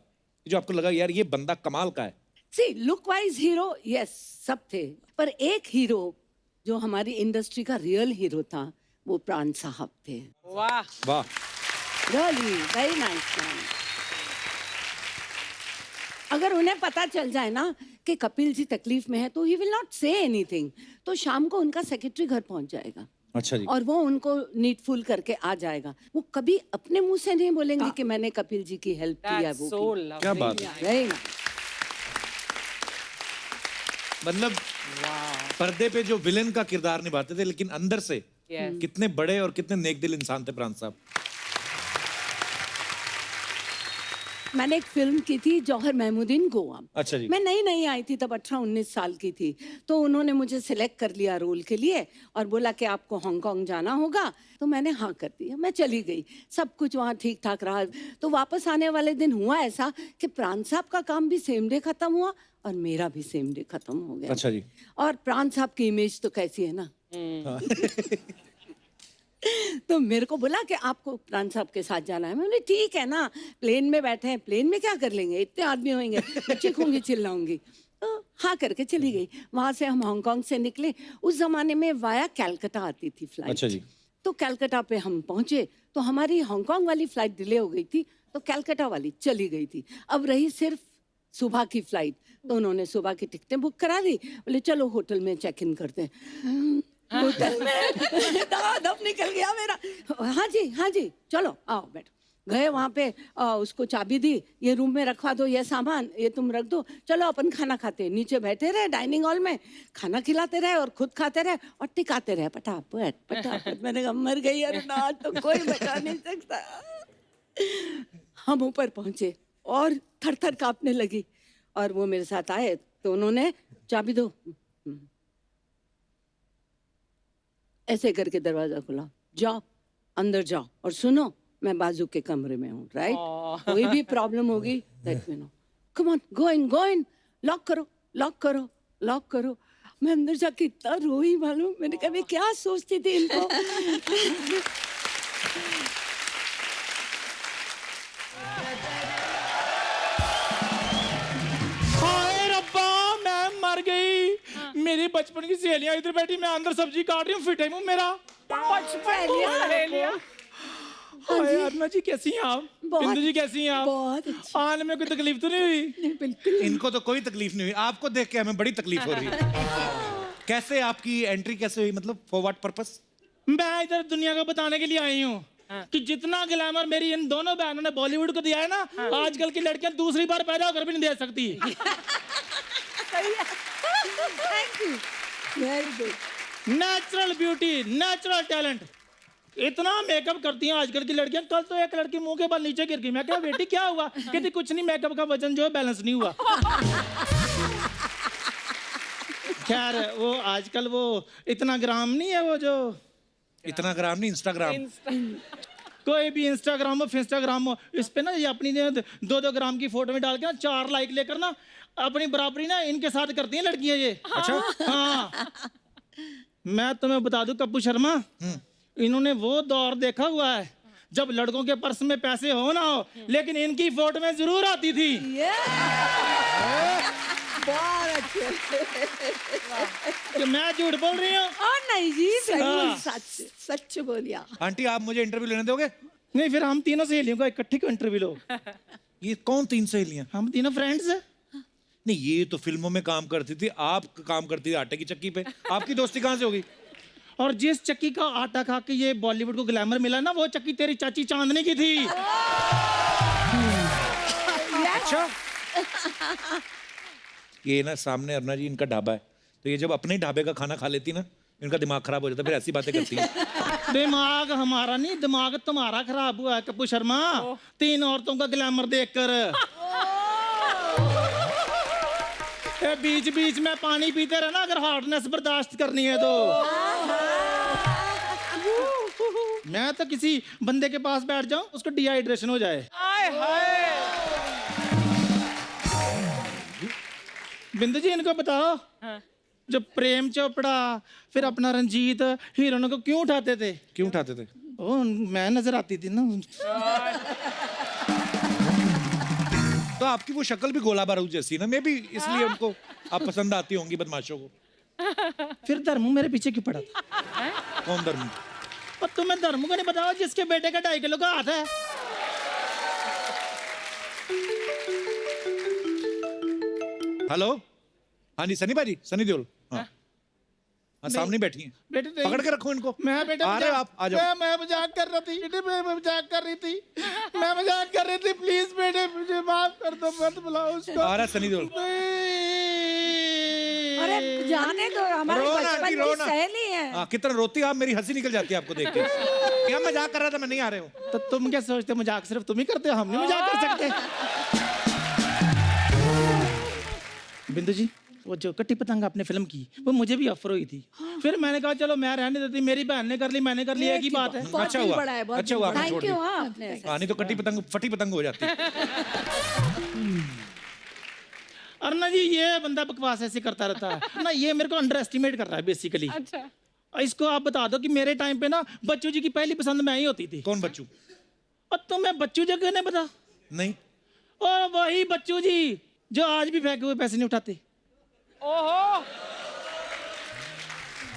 जो आपको लगा यार ये बंदा कमाल का है? See look wise hero yes सब थे, पर एक हीरो जो हमारी इंडस्ट्री का रियल हीरो था वो प्राण साहब थे। वाह। वाह। Really very nice man. अगर उन्हें पता चल जाए ना कि कपिल जी तकलीफ में है तो he will not say anything. तो शाम को उनका सेक्रेटरी घर पहुंच जाएगा। अच्छा जी। और वो उनको नीडफुल करके आ जाएगा। वो कभी अपने मुंह से नहीं बोलेंगे कि मैंने कपिल जी की हेल्प की है। That's वो so की। lovely. क्या बात है, Very nice. मतलब पर्दे पे जो विलेन का किरदार निभाते थे, लेकिन अंदर से Yes. कितने बड़े और कितने नेकदिल इंसान थे प्राण साहब। मैंने एक फिल्म की थी जौहर महमूदीन गोवा। अच्छा जी। मैं नई आई थी तब, 18-19 साल की थी। तो उन्होंने मुझे सिलेक्ट कर लिया रोल के लिए और बोला कि आपको हांगकांग जाना होगा। तो मैंने हाँ कर दिया, मैं चली गई। सब कुछ वहाँ ठीक ठाक रहा। तो वापस आने वाले दिन हुआ ऐसा कि प्राण साहब का काम भी सेम डे खत्म हुआ और मेरा भी सेम डे खत्म हो गया। अच्छा जी। और प्राण साहब की इमेज तो कैसी है ना। तो मेरे को बोला कि आपको प्राण साहब के साथ जाना है। मैं बोली ठीक है ना, प्लेन में बैठे हैं, प्लेन में क्या कर लेंगे, इतने आदमी होंगे, मैं चीखूंगी चिल्लाऊंगी। तो हाँ करके चली गई। वहां से हम हांगकांग से निकले। उस जमाने में वाया कैलकाटा आती थी फ्लाइट। अच्छा जी। तो कैलकाटा पे हम पहुंचे तो हमारी हांगकांग वाली फ्लाइट डिले हो गई थी, तो कैलकाटा वाली चली गई थी। अब रही सिर्फ सुबह की फ्लाइट। तो उन्होंने सुबह की टिकटें बुक करा दी। बोले चलो होटल में चेक इन करते हैं। होटल में दम निकल गया मेरा। हाँ जी चलो आओ बैठो। गए वहाँ पे, उसको चाबी दी, ये रूम में रखवा दो, ये सामान ये तुम रख दो, चलो अपन खाना खाते। नीचे बैठे रहे डाइनिंग हॉल में, खाना खिलाते रहे और खुद खाते रहे और टिकाते रहे पटापट। मैंने कहा मर गई अरे ना, तो कोई बचा नहीं सकता। हम ऊपर पहुंचे और थर थर कांपने लगी। और वो मेरे साथ आए तो उन्होंने चाबी दो, ऐसे करके दरवाजा खुला, जाओ अंदर जाओ और सुनो मैं बाजू के कमरे में हूँ, राइट? कोई भी प्रॉब्लम होगी, let me know. Come on, go in, lock करो, लॉक करो, लॉक करो। मैं अंदर जाके इतना रोई मालूम, मैंने कहा मैं क्या सोचती थी इनको। हाय रब्बा, मैं मर गई। मेरी बचपन की सहेलियां इधर बैठी, मैं अंदर सब्जी काट रही हूँ, फिटे मुंह मेरा। हाय अरुणा जी, कैसी हैं आप? बिंदु जी कैसी हैं आप? बहुत अच्छी। आने में कोई तकलीफ तो नहीं हुई? बिल्कुल। इनको तो कोई तकलीफ नहीं हुई, आपको देख के हमें बड़ी तकलीफ हो रही है। कैसे आपकी एंट्री कैसे हुई, मतलब फॉर व्हाट पर्पस? मैं इधर दुनिया को बताने के लिए आई हूँ कि जितना ग्लैमर मेरी इन दोनों बहनों ने बॉलीवुड को दिया है ना, आजकल की लड़कियां दूसरी बार पैदा होकर भी नहीं दे सकती। Thank you, very good. Natural beauty, natural talent, इतना मेकअप करती हैं आजकल की लड़कियां। कल तो एक लड़की मुंह के बल नीचे गिर गई। मैं कहा बेटी क्या हुआ? कहती कुछ नहीं, मेकअप का वजन जो है बैलेंस नहीं हुआ। खैर वो आजकल वो इतना ग्राम नहीं है, वो जो इतना ग्राम नहीं, इंस्टाग्राम। कोई भी इंस्टाग्राम हो, फिंस्टाग्राम हो, इस पे ना ये अपनी 2-2 ग्राम की फोटो में डाल के ना 4 लाइक लेकर ना अपनी बराबरी ना इनके साथ करती हैं लड़कियां ये। अच्छा। हाँ, मैं तुम्हें बता दूं कप्पू शर्मा, इन्होंने वो दौर देखा हुआ है जब लड़कों के पर्स में पैसे हो ना हो, लेकिन इनकी फोटो में जरूर आती थी। बहुत अच्छे। कि मैं झूठ बोल रही हूँ? नहीं जी, हाँ। सच सच बोलिया। आंटी आप मुझे इंटरव्यू लेने दोगे? नहीं, फिर हम तीनों सहेलियों का इकट्ठी को इंटरव्यू लो। ये कौन 3 सहेलियां? हम तीनों फ्रेंड्स हैं। नहीं, ये तो फिल्मों में काम करती थी, आप काम करती थी आटे की चक्की पे। आपकी दोस्ती कहाँ से होगी? और जिस चक्की का आटा खा के ये बॉलीवुड को ग्लैमर मिला ना, वो चक्की तेरी चाची चांदनी की थी। अच्छा। ये ना सामने अरुणा जी इनका ढाबा है, तो ये जब अपने ही ढाबे का खाना खा लेती ना, इनका दिमाग खराब हो जाता, फिर ऐसी बातें करती है। दिमाग हमारा नहीं, दिमाग तुम्हारा खराब हुआ है कप्पू शर्मा, 3 औरतों का ग्लैमर देखकर। बीच बीच में पानी पीते रहना अगर हॉटनेस बर्दाश्त करनी है तो। मैं तो किसी बंदे के पास बैठ जाऊं, उसको डिहाइड्रेशन हो जाए। बिंदु जी इनको बताओ, जो प्रेम चोपड़ा फिर अपना रंजीत हीरोइनों को क्यों उठाते थे? क्यों उठाते थे? ओ, मैं नजर आती थी ना। तो आपकी वो शक्ल भी गोला बारूद जैसी ना, मे भी इसलिए उनको आप पसंद आती होंगी बदमाशों को। फिर धर्मू मेरे पीछे क्यों पड़ा था? कौन धर्म? और तुम्हें धर्मू को नहीं बताओ जिसके बेटे का 2.5 किलो का हाथ है? हेलो, हाँ जी, सनी भाजी, सनी देओल। हाँ हाँ, सामने बैठी हैं। बेटे पकड़ के रखो इनको। मैं बेटे आ रहे हो आप, आ जाओ। मैं मजाक कर रही थी बेटे, मैं मजाक कर रही थी, मैं मजाक कर रही थी। प्लीज बेटे मुझे माफ कर दो, मत बुलाओ उसको। आ रहा है सनी देओल। अरे जाने दो, हमारे रोना बचपन आंटी, की रोना। सहेली है। हाँ, कितना रोती आप, मेरी हंसी निकल जाती है आपको देख के। क्या मजाक कर रहा था, मैं नहीं आ रहे हूँ। तो तुम क्या सोचते हो मजाक सिर्फ तुम ही करते हो, हम नहीं मजाक कर सकते? बिंदु जी, वो जो कट्टी पतंग आपने फिल्म की, वो मुझे भी ऑफर हुई थी। फिर मैंने कहा चलो मैं रहने देती, मेरी बहन ने कर ली, मैंने कर ली, एक ही बात है। अच्छा हुआ, अच्छा हुआ आपने थैंक छोड़ यू। दिया। हाँ, आपने हाँ, नहीं तो कट्टी पतंग फटी पतंग हो जाती। अरुणा जी, ये बंदा बकवास ऐसे करता रहता है ना, ये मेरे को अंडर एस्टिमेट कर रहा है बेसिकली। अच्छा, इसको आप बता दो कि मेरे टाइम पे ना बच्चू जी की पहली पसंद मैं ही होती थी। कौन बच्चू? और तुम्हें बच्चू जी क्यों नहीं पता? नहीं। और वही बच्चू जी जो आज भी फेंके हुए पैसे नहीं उठाते। ओहो,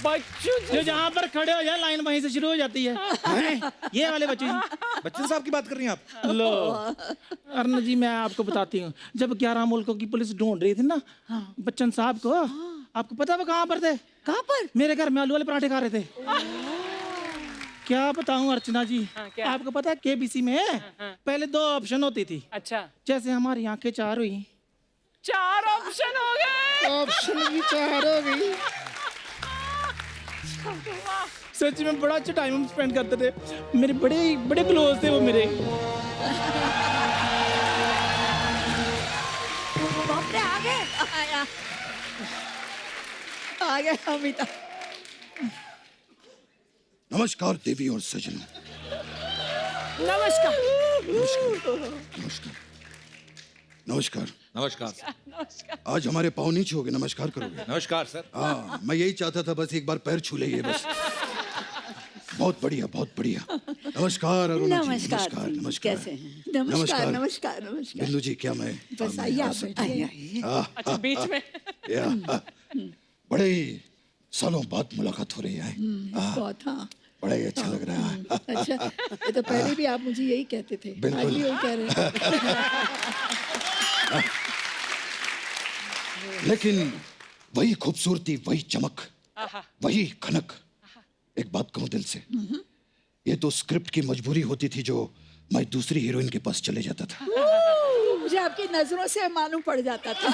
बच्चू जो जहाँ पर खड़े हो जाए लाइन वहीं से शुरू हो जाती है। हैं? ये वाले बच्चू जी। बच्चन साहब की बात कर रही हैं आप? लो अरुण जी, मैं आपको बताती हूँ, जब 11 मुल्कों की पुलिस ढूंढ रही थी ना बच्चन साहब को, आपको पता वो कहाँ पर थे? कहाँ पर? मेरे घर में आलू वाले पराठे खा रहे थे। क्या बताऊं अर्चना जी, आपको पता है केबीसी में पहले 2 ऑप्शन होती थी। अच्छा, जैसे हमारी आंखें 4 हुई, 4 ऑप्शन हो गए। ऑप्शन भी 4 हो गई। सच में बड़ा अच्छा टाइम स्पेंड करते थे, मेरे बड़े बड़े क्लोज थे वो मेरे। बाप रे, आ गए। आ गया अमिता। नमस्कार देवी और सजनों, नमस्कार। नमस्कार नमस्कार नमस्कार आज हमारे पाँव नीचे हो गए, नमस्कार करोगे? नमस्कार सर। हाँ, मैं यही चाहता था, बस एक बार पैर छू ले बस। बहुत बढ़िया, बहुत बढ़िया। नमस्कार अरुणा जी। नमस्कार नमस्कार जी, नमस्कार। कैसे हैं? नमस्कार नमस्कार नमस्कार। बिंदु जी, क्या मैं बस आइए आप बैठिए। अच्छा बीच में बड़े ही सालों बाद मुलाकात हो रही है। बहुत हाँ। बड़ा ही अच्छा लग रहा है। अच्छा, ये तो पहले भी आप मुझे यही कहते थे, बिल्कुल। आज भी यही कह रहे हैं। लेकिन वही खूबसूरती, वही चमक, वही खनक। एक बात कहूं दिल से, ये तो स्क्रिप्ट की मजबूरी होती थी जो मैं दूसरी हीरोइन के पास चले जाता था। मुझे आपकी नजरों से मालूम पड़ जाता था।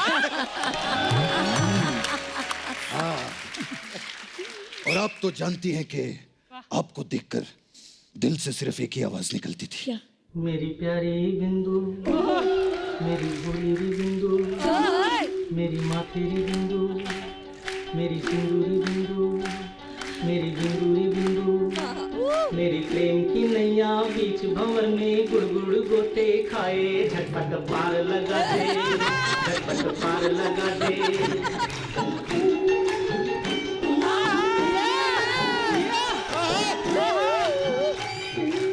और आप तो जानती हैं कि आपको देखकर दिल से सिर्फ एक ही आवाज निकलती थी। क्या? मेरी प्यारी बिंदु, मेरी भोली बिंदु, मेरी माथेरी बिंदु, मेरी सिंदूरी बिंदु, मेरी बिंदूरी बिंदु, मेरी प्रेम की नैया बीच भंवर में गुड़गुड़ गोते खाए, झटपट पार लगा दे, झटपट पार लगा दे।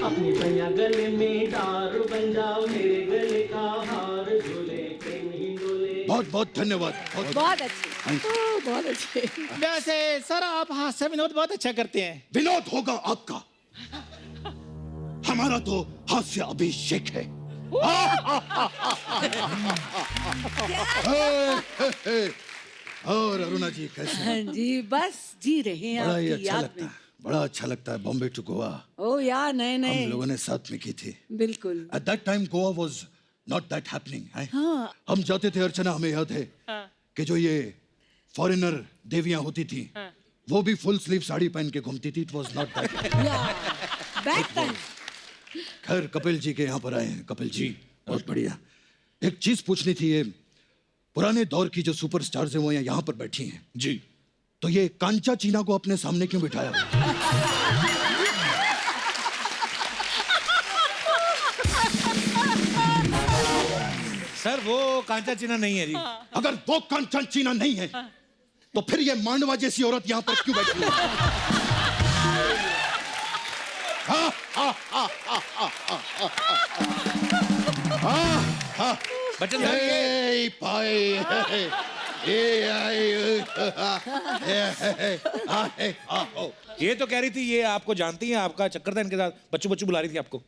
अपनी भैया गले में डार बन जाओ, मेरे गले का हार झूले, प्रेम ही डोले। बहुत बहुत धन्यवाद। बहुत अच्छे। बहुत अच्छे। वैसे सर आप हास्य विनोद बहुत अच्छा करते हैं। विनोद होगा आपका, हमारा तो हास्य अभिषेक है। और अरुणा जी कैसे हैं? हाँ जी, बस जी रहे हैं बड़ा ही आपकी अच्छा याद लगता में। है, बड़ा अच्छा लगता है। बॉम्बे टू गोवा ओ यार, नहीं हम नहीं, लोगों ने साथ में की थी। बिल्कुल। At that time Goa was not that happening. हाँ। हम जाते थे अर्चना, हमें याद है कि जो ये फॉरेनर देवियां होती थी, वो भी फुल स्लीव साड़ी पहन के घूमती थी। It was not that. Back time. खैर कपिल जी के यहाँ पर आए हैं। कपिल जी बहुत बढ़िया। एक चीज पूछनी थी, ये पुराने दौर की जो सुपरस्टार्स हैं वो यहाँ पर बैठी हैं जी, तो ये कांचा चीना को अपने सामने क्यों बिठाया? सर वो कांचा चीना नहीं है जी। अगर वो कांचा चीना नहीं है तो फिर ये मांडवा जैसी औरत यहाँ पर क्यों बैठी है? बच्चन साहब Hey, bye. ये तो कह रही थी ये आपको जानती है, आपका चक्कर था इनके साथ, बच्चू बच्चू बुला रही थी आपको।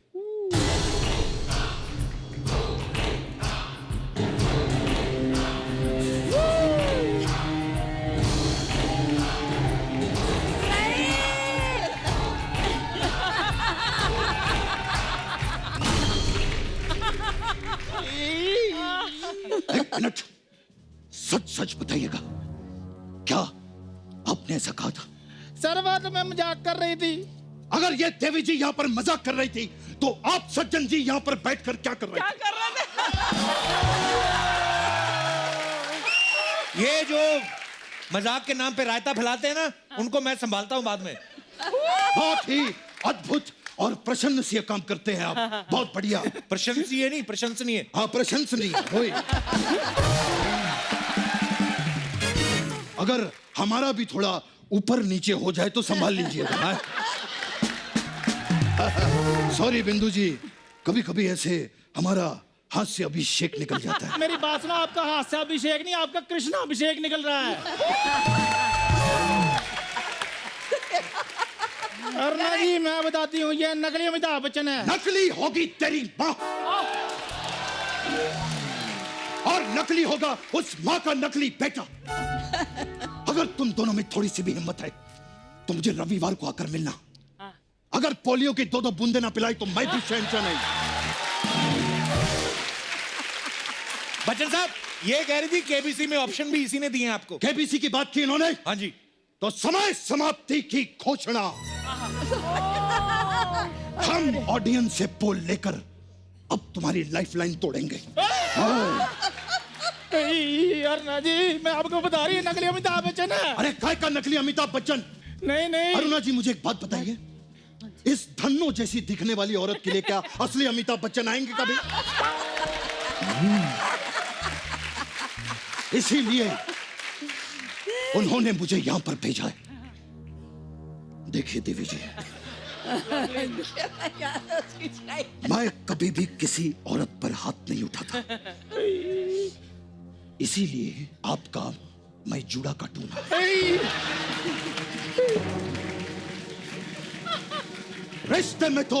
एक मिनट, सच सच बताइएगा, क्या आपने ऐसा कहा था? सर वो तो मैं मजाक कर रही थी। अगर ये देवी जी यहाँ पर मजाक कर रही थी तो आप सज्जन जी यहाँ पर बैठकर क्या कर रहे थे? कर रहे थे? ये जो मजाक के नाम पे रायता फैलाते हैं ना, उनको मैं संभालता हूँ बाद में। बहुत ही अद्भुत और प्रशंसनीय काम करते हैं आप। बहुत बढ़िया। प्रशंसनीय नहीं, प्रशंसनीय। हाँ, प्रशंसनीय। होय। अगर हमारा भी थोड़ा ऊपर नीचे हो जाए तो संभाल लीजिएगा। सॉरी बिंदु जी, कभी कभी ऐसे हमारा हास्य अभिषेक निकल जाता है। मेरी बात सुनो, आपका हास्य अभिषेक नहीं, आपका कृष्णा अभिषेक निकल रहा है। अरुणा जी मैं बताती हूँ, ये नकली अमिताभ बच्चन है। नकली होगी तेरी माँ, और नकली होगा उस माँ का नकली बेटा। अगर तुम दोनों में थोड़ी सी भी हिम्मत है तो मुझे रविवार को आकर मिलना। अगर पोलियो की 2-2 बूंदे ना पिलाई तो मैं भी शहंशाह नहीं। बच्चन साहब ये कह रही थी केबीसी में ऑप्शन भी इसी ने दिए हैं आपको। केबीसी की बात की इन्होंने? हाँ जी। तो समय समाप्ति की घोषणा। हम ऑडियंस से पोल लेकर अब तुम्हारी लाइफलाइन तोड़ेंगे। अरुणा जी मैं आपको बता रही हूँ, नकली अमिताभ बच्चन है। अरे काय का नकली अमिताभ बच्चन? नहीं नहीं अरुणा जी मुझे एक बात बताइए, इस धन्नो जैसी दिखने वाली औरत के लिए क्या असली अमिताभ बच्चन आएंगे कभी? इसीलिए उन्होंने मुझे यहां पर भेजा है। देखिए देवी जी, मैं कभी भी किसी औरत पर हाथ नहीं उठाता, इसीलिए आपका मैं जूड़ा काटूंगा। रिश्ते में तो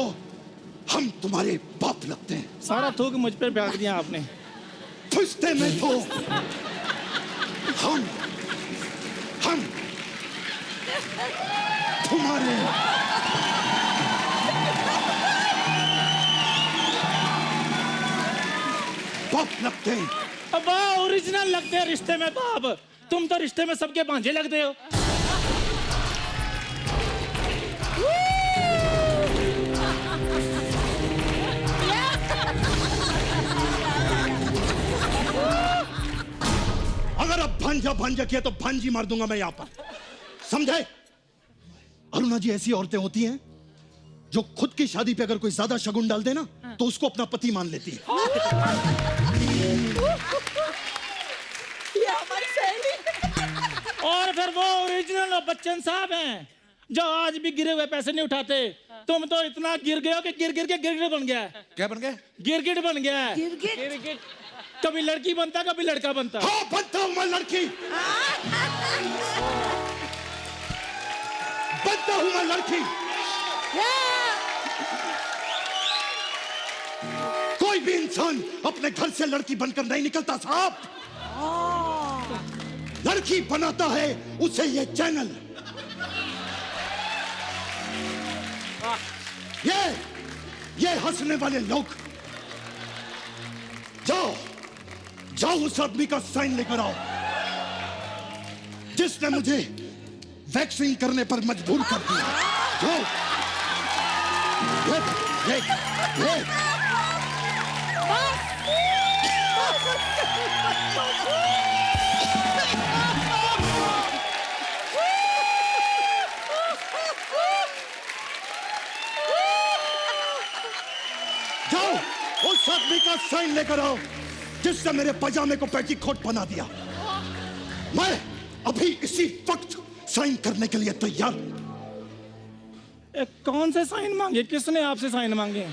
हम तुम्हारे बाप लगते हैं। सारा थूक मुझ पे फेंक दिया आपने। रिश्ते में तो हम तुम्हारे बाप लगते हैं। अब ओरिजिनल लगते हैं रिश्ते में बाप। तुम तो रिश्ते में सबके भांजे लगते हो। अगर अब भांजा किया तो भांजी मार दूंगा मैं यहां पर, समझे? अरुणा जी, ऐसी औरतें होती हैं जो खुद की शादी पे अगर कोई ज्यादा शगुन डाल दे ना तो उसको अपना पति मान लेती है। ये हमारी सहेली। और फिर वो ओरिजिनल बच्चन साहब हैं जो आज भी गिरे हुए पैसे नहीं उठाते। तुम तो इतना गिर गए हो कि गिर के गिरगिट बन गया है। क्या बन गया? गिरगिट बन गया है। गिरगिट। कभी लड़की बनता कभी लड़का बनता। हाँ, बनता हूं मैं लड़की, बनता हूं मैं लड़की। कोई भी इंसान अपने घर से लड़की बनकर नहीं निकलता साहब, लड़की बनाता है उसे ये चैनल। ये हंसने वाले लोग, जाओ उस आदमी का साइन लेकर आओ जिसने मुझे वैक्सीन करने पर मजबूर कर दिया। जाओ। ये। जाओ उस आदमी का साइन लेकर आओ जिसने मेरे पजामे को पेटीकोट बना दिया। मैं अभी इसी वक्त साइन करने के लिए तैयार। कौन से साइन मांगे? किसने आपसे साइन मांगे?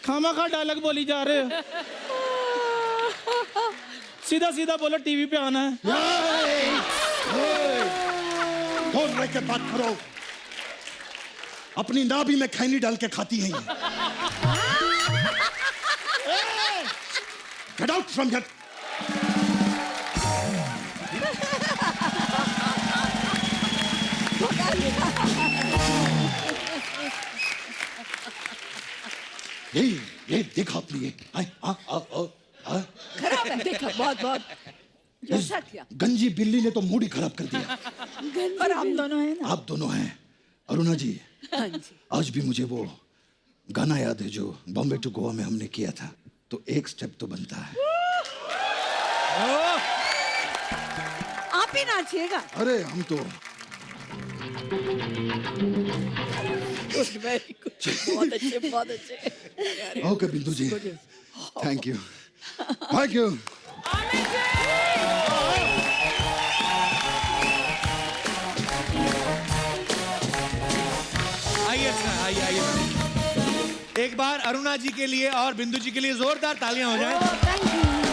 खामा डायलॉग बोली जा रहे हो। सीधा सीधा बोलो, टीवी पे आना है। बोल रहे के बात करो। अपनी नाभि में खैनी डाल के खाती हैं ये। Get out from here. ये देखा आपने ये? खराब है, देखा बहुत। जैसा क्या? गंजी बिल्ली ने तो मूड ही खराब कर दिया। पर हम दोनों हैं ना। आप दोनों हैं। अरुणा जी, आज भी मुझे वो गाना याद है जो बॉम्बे टू गोवा में हमने किया था। तो एक स्टेप तो बनता है। आप ही नाचिएगा। अरे हम तो बहुत अच्छे। ओके बिंदु जी, थैंक यू। आइए एक बार अरुणा जी के लिए और बिंदु जी के लिए जोरदार तालियां हो जाएं। Thank you.